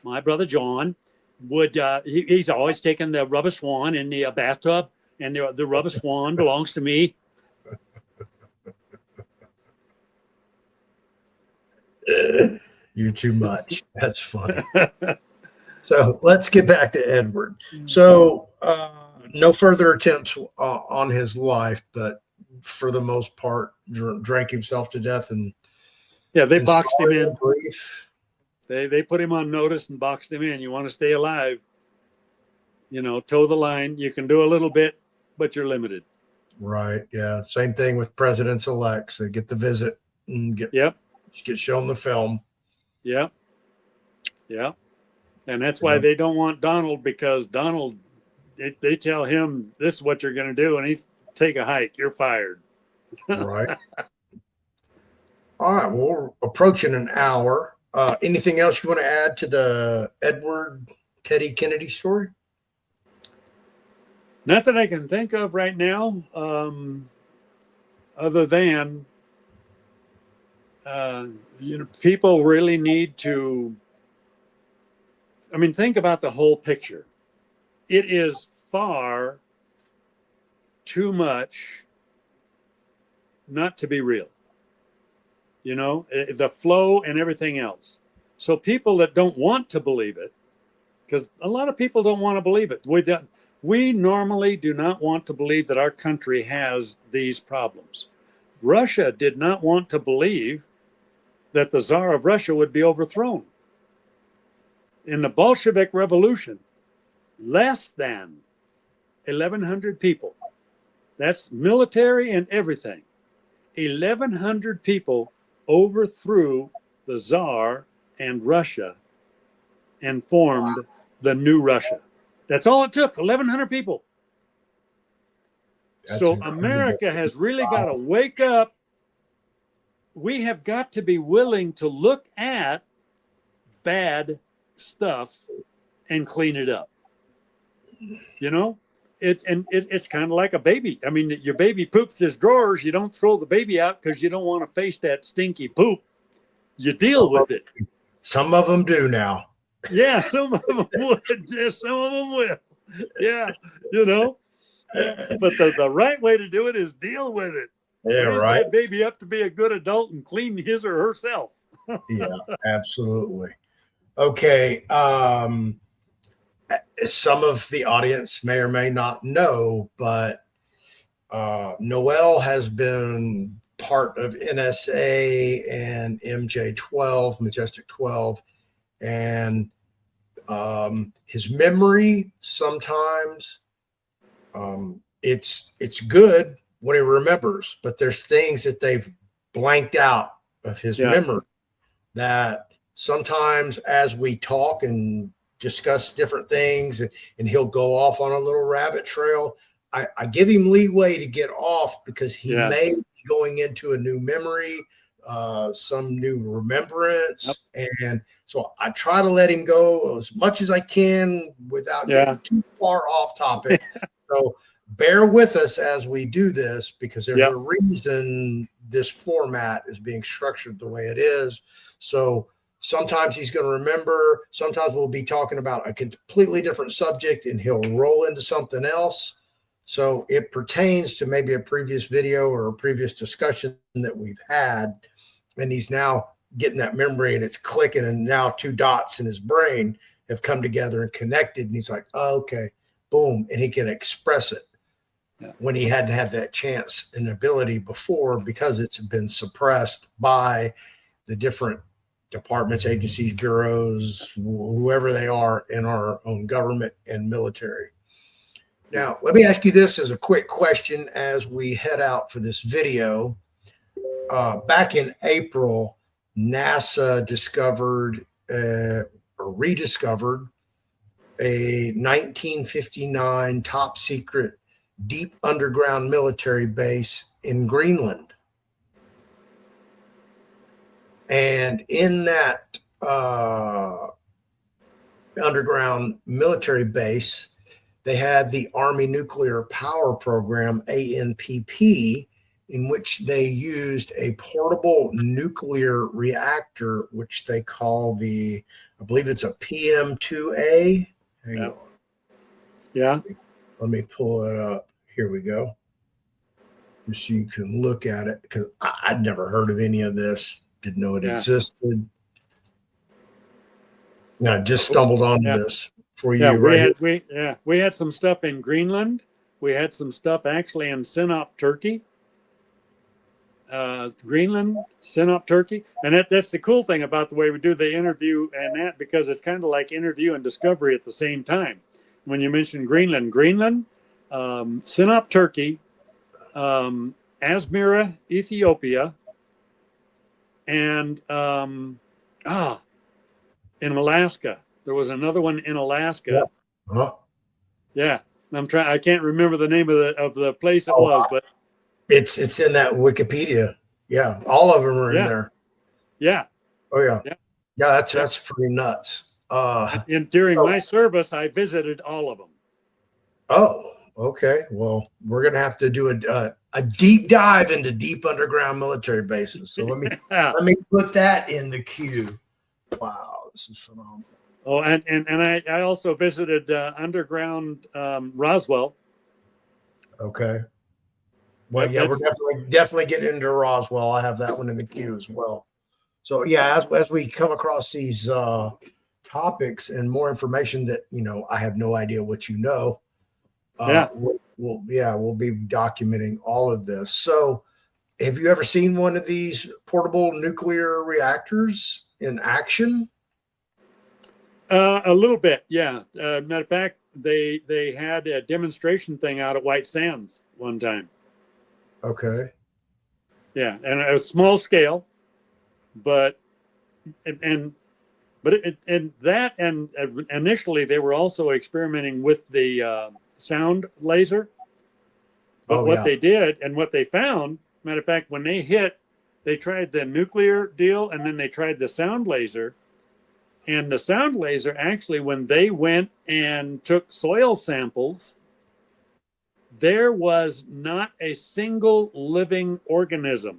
my brother John, he's always taking the rubber swan in the bathtub, and the rubber swan belongs to me. You're too much. That's funny. So let's get back to Edward. So no further attempts on his life, but for the most part, drank himself to death. And yeah, they boxed him in. Grief. They put him on notice and boxed him in. You want to stay alive, toe the line. You can do a little bit, but you're limited. Right. Yeah. Same thing with presidents-elects. They get the visit and get shown the film. Yep. Yeah. And that's why they don't want Donald, because Donald, they tell him this is what you're going to do, and he's take a hike. You're fired. Right. All right. Well, we're approaching an hour. Anything else you want to add to the Edward Teddy Kennedy story? Not that I can think of right now, other than, people really need to, think about the whole picture. It is far too much not to be real. The flow and everything else. So people that don't want to believe it, because a lot of people don't want to believe it. We normally do not want to believe that our country has these problems. Russia did not want to believe that the Tsar of Russia would be overthrown. In the Bolshevik Revolution, less than 1,100 people, that's military and everything, 1,100 people overthrew the Tsar and Russia and formed the new Russia. That's all it took, 1,100 people. That's so incredible. America has really got to wake up. We have got to be willing to look at bad stuff and clean it up. It's kind of like a baby. Your baby poops his drawers. You don't throw the baby out because you don't want to face that stinky poop. You deal with it. Some of them do now. Yeah, some of them would. Some of them will. Yeah, But the right way to do it is deal with it. Yeah, raise right. that baby up to be a good adult and clean his or herself. Yeah, absolutely. Okay. Some of the audience may or may not know, but Noel has been part of NSA and MJ-12, Majestic 12, and his memory sometimes it's good when he remembers, but there's things that they've blanked out of his memory that sometimes as we talk and discuss different things and he'll go off on a little rabbit trail, I give him leeway to get off because he may be going into a new memory, some new remembrance. Yep. And so I try to let him go as much as I can without getting too far off topic. So bear with us as we do this, because there's a reason this format is being structured the way it is. So sometimes he's going to remember, sometimes we'll be talking about a completely different subject and he'll roll into something else. So it pertains to maybe a previous video or a previous discussion that we've had, and he's now getting that memory and it's clicking, and now two dots in his brain have come together and connected, and he's like, oh, okay, boom, and he can express it when he hadn't had that chance and ability before because it's been suppressed by the different departments, agencies, bureaus, whoever they are in our own government and military. Now, let me ask you this as a quick question as we head out for this video. Back in April, NASA discovered or rediscovered a 1959 top secret deep underground military base in Greenland. And in that underground military base, they had the Army Nuclear Power Program, ANPP, in which they used a portable nuclear reactor, which they call I believe it's a PM2A. Hang Yeah. on. Yeah. Let me pull it up. Here we go. Just so you can look at it, because I'd never heard of any of this. Didn't know it Yeah. existed. And I just stumbled onto Yeah. this for Yeah. you right We had some stuff in Greenland. We had some stuff actually in Sinop, Turkey. Greenland, Sinop, Turkey. And that's the cool thing about the way we do the interview and that, because it's kind of like interview and discovery at the same time. When you mention Greenland, Sinop, Turkey, Asmira, Ethiopia, and in Alaska. There was another one in Alaska. here. Huh? Yeah, I can't remember the name of the place it Oh, was, but it's in that Wikipedia. Yeah, all of them are in yeah, there. yeah, Oh yeah, yeah, yeah. That's yeah. that's pretty nuts. And during Oh, my service, I visited all of them. oh, okay. Well, we're gonna have to do a deep dive into deep underground military bases. So Yeah. let me put that in the queue. Wow, this is phenomenal. Oh, and I also visited underground Roswell. Okay. Well, yeah, we're That's definitely getting into Roswell. I have that one in the queue as well. So yeah, as we come across these topics and more information that I have no idea what you know, yeah. we'll be documenting all of this. So, have you ever seen one of these portable nuclear reactors in action? A little bit, yeah. Matter of fact, they had a demonstration thing out at White Sands one time. Okay. Yeah, and a small scale, but and but and that and initially they were also experimenting with the sound laser. But Oh what yeah. they did and what they found, matter of fact, when they hit, they tried the nuclear deal and then they tried the sound laser. And the sound laser actually, when they went and took soil samples, there was not a single living organism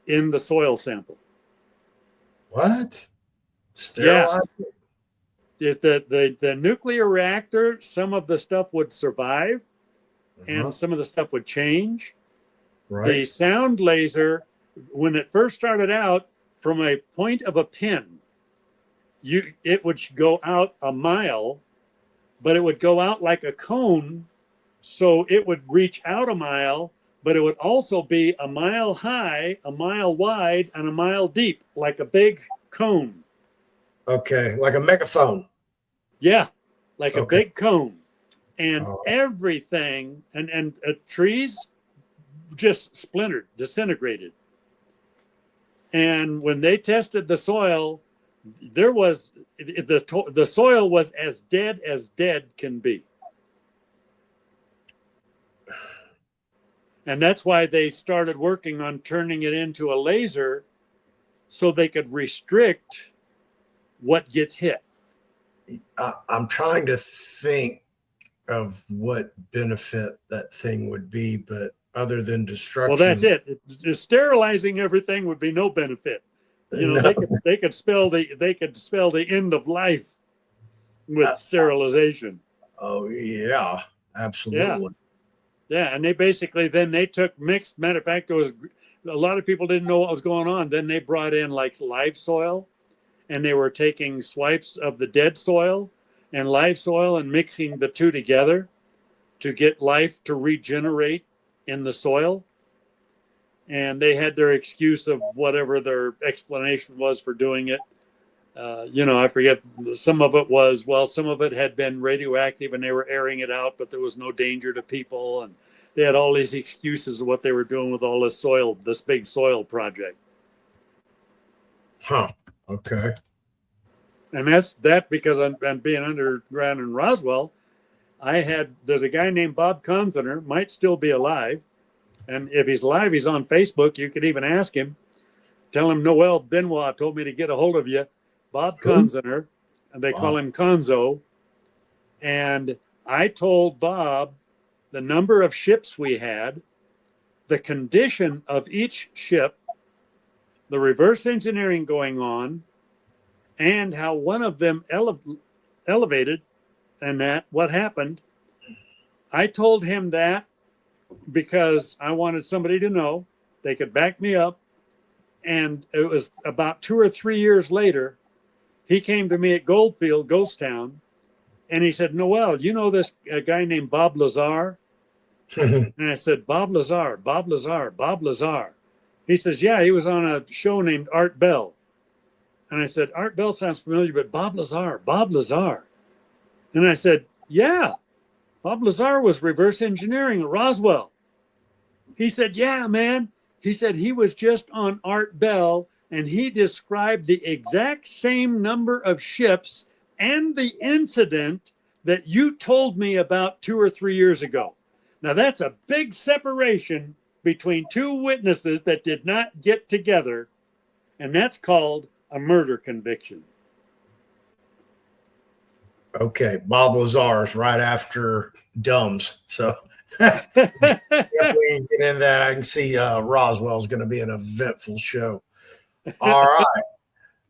in the soil sample. What? Yeah, Sterilize it? the nuclear reactor, some of the stuff would survive Uh-huh. and some of the stuff would change. Right. The sound laser, when it first started out, from a point of a pin, it would go out a mile, but it would go out like a cone, so it would reach out a mile, but it would also be a mile high, a mile wide, and a mile deep, like a big cone. Okay. Like a megaphone. Yeah, like a Okay. big cone. And Uh, everything, and trees just splintered, disintegrated. And when they tested the soil, there was the soil was as dead can be. And that's why they started working on turning it into a laser so they could restrict what gets hit. I'm trying to think of what benefit that thing would be, but other than Well, that's destruction, it. Sterilizing everything would be no benefit. You know, no. they could spell the end of life with sterilization. Oh yeah, Yeah. absolutely. Yeah, and they basically then they took mixed. Matter of fact, there was a lot of people didn't know what was going on. Then they brought in like live soil, and they were taking swipes of the dead soil and live soil and mixing the two together to get life to regenerate in the soil. And they had their excuse of whatever their explanation was for doing it. I forget. Some of it was, well, some of it had been radioactive and they were airing it out, but there was no danger to people. And they had all these excuses of what they were doing with all this soil, this big soil project. Huh. Okay. And that's because I'm being underground in Roswell. There's a guy named Bob Conzener, might still be alive. And if he's alive, he's on Facebook. You could even ask him. Tell him Noel Benoist told me to get a hold of you. Bob Who? Conzener, and they call Wow. him Conzo. And I told Bob the number of ships we had, the condition of each ship, the reverse engineering going on, and how one of them elevated and that, what happened, I told him that because I wanted somebody to know they could back me up. And it was about 2 or 3 years later, he came to me at Goldfield, Ghost Town, and he said, Noel, you know this guy named Bob Lazar? And I said, Bob Lazar, Bob Lazar, Bob Lazar. He says, yeah, he was on a show named Art Bell. And I said, Art Bell sounds familiar, but Bob Lazar, Bob Lazar. And I said, yeah, Bob Lazar was reverse engineering at Roswell. He said, yeah, man. He said he was just on Art Bell, and he described the exact same number of ships and the incident that you told me about 2 or 3 years ago. Now, that's a big separation between two witnesses that did not get together, and that's called a murder conviction. Okay, Bob Lazar's right after Dumbs. So definitely get into that. I can see Roswell's going to be an eventful show. All right.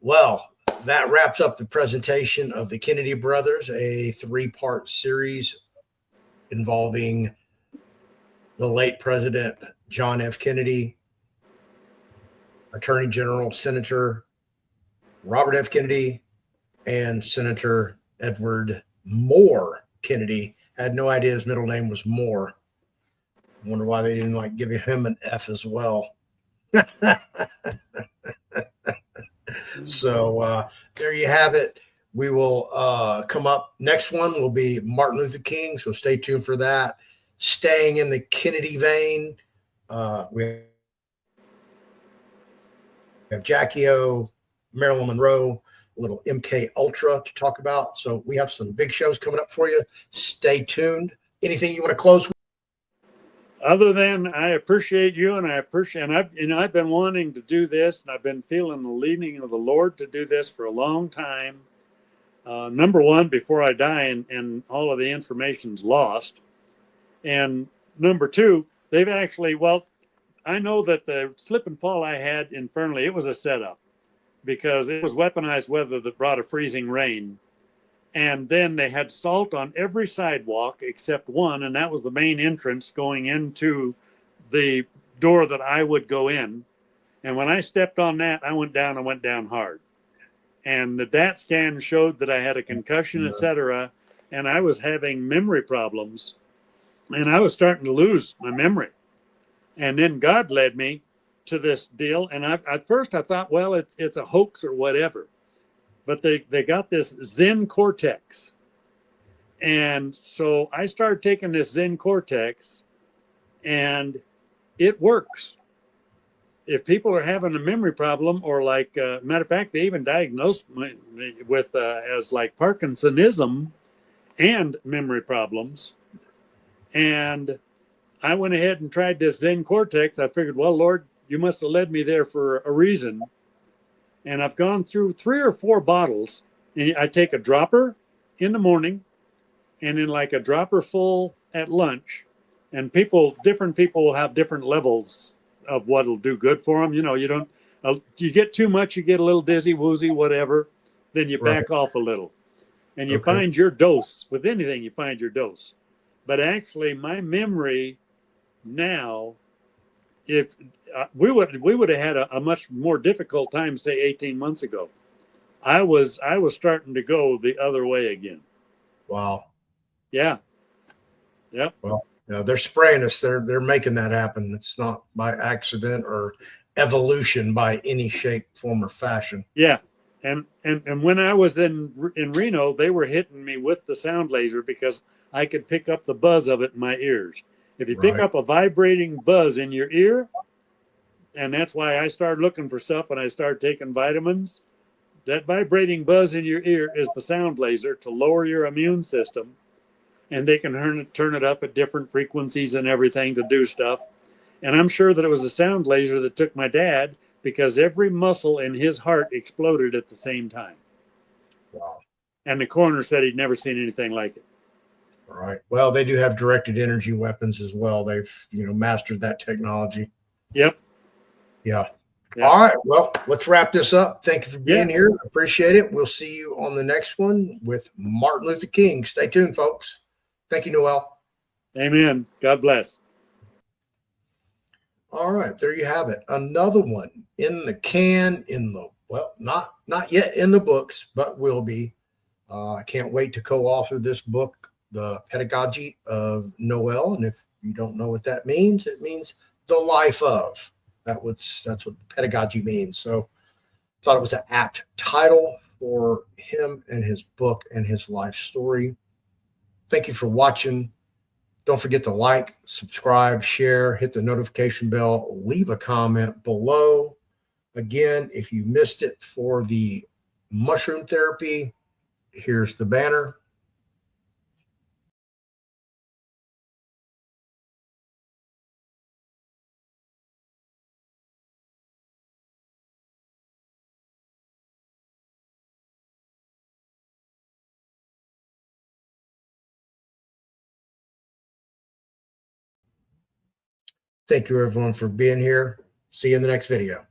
Well, that wraps up the presentation of the Kennedy brothers, a 3-part series involving the late President John F. Kennedy, Attorney General Senator Robert F. Kennedy, and Senator Edward Moore Kennedy. I had no idea his middle name was Moore. I wonder why they didn't give him an F as well. So there you have it. We will come up. Next one will be Martin Luther King. So stay tuned for that. Staying in the Kennedy vein, we have Jackie O, Marilyn Monroe, a little MK Ultra to talk about. So we have some big shows coming up for you. Stay tuned. Anything you want to close with? Other than I appreciate you, and I've been wanting to do this, and I've been feeling the leading of the Lord to do this for a long time. Number one, before I die and all of the information's lost. And number two, they've actually, I know that the slip and fall I had in Fernley, it was a setup because it was weaponized weather that brought a freezing rain. And then they had salt on every sidewalk except one, and that was the main entrance going into the door that I would go in. And when I stepped on that, I went down hard. And the DAT scan showed that I had a concussion, etc. And I was having memory problems. And I was starting to lose my memory. And then God led me to this deal. And at first I thought, well, it's a hoax or whatever. But they got this Zen Cortex. And so I started taking this Zen Cortex, and it works. If people are having a memory problem, or matter of fact, they even diagnosed me with as like Parkinsonism and memory problems. And I went ahead and tried this Zen Cortex. I figured, well, Lord, you must have led me there for a reason. And I've gone through 3 or 4 bottles, and I take a dropper in the morning and then like a dropper full at lunch. And different people will have different levels of what'll do good for them. You know, you get too much, you get a little dizzy, woozy, whatever. Then you back off a little and you find your dose. With anything, you find your dose. But actually my memory now, if we would have had a much more difficult time, say 18 months ago. I was starting to go the other way again. Wow. Yeah. Yep. Well, they're spraying us. They're making that happen. It's not by accident or evolution by any shape, form, or fashion. Yeah. And when I was in Reno, they were hitting me with the sound laser because I could pick up the buzz of it in my ears. If you pick up a vibrating buzz in your ear, and that's why I started looking for stuff and I started taking vitamins, that vibrating buzz in your ear is the sound laser to lower your immune system. And they can turn it up at different frequencies and everything to do stuff. And I'm sure that it was a sound laser that took my dad because every muscle in his heart exploded at the same time. Wow. And the coroner said he'd never seen anything like it. All right. Well, they do have directed energy weapons as well. They've, mastered that technology. Yep. Yeah. Yeah. All right. Well, let's wrap this up. Thank you for being Yeah. here. Appreciate it. We'll see you on the next one with Martin Luther King. Stay tuned, folks. Thank you, Noel. Amen. God bless. All right, there you have it. Another one in the can, not yet in the books, but will be. I can't wait to co-author this book, The Pedagogy of Noel. And if you don't know what that means, it means the life of. That's what pedagogy means. So I thought it was an apt title for him and his book and his life story. Thank you for watching. Don't forget to like, subscribe, share, hit the notification bell, leave a comment below. Again, if you missed it for the mushroom therapy, here's the banner. Thank you, everyone, for being here. See you in the next video.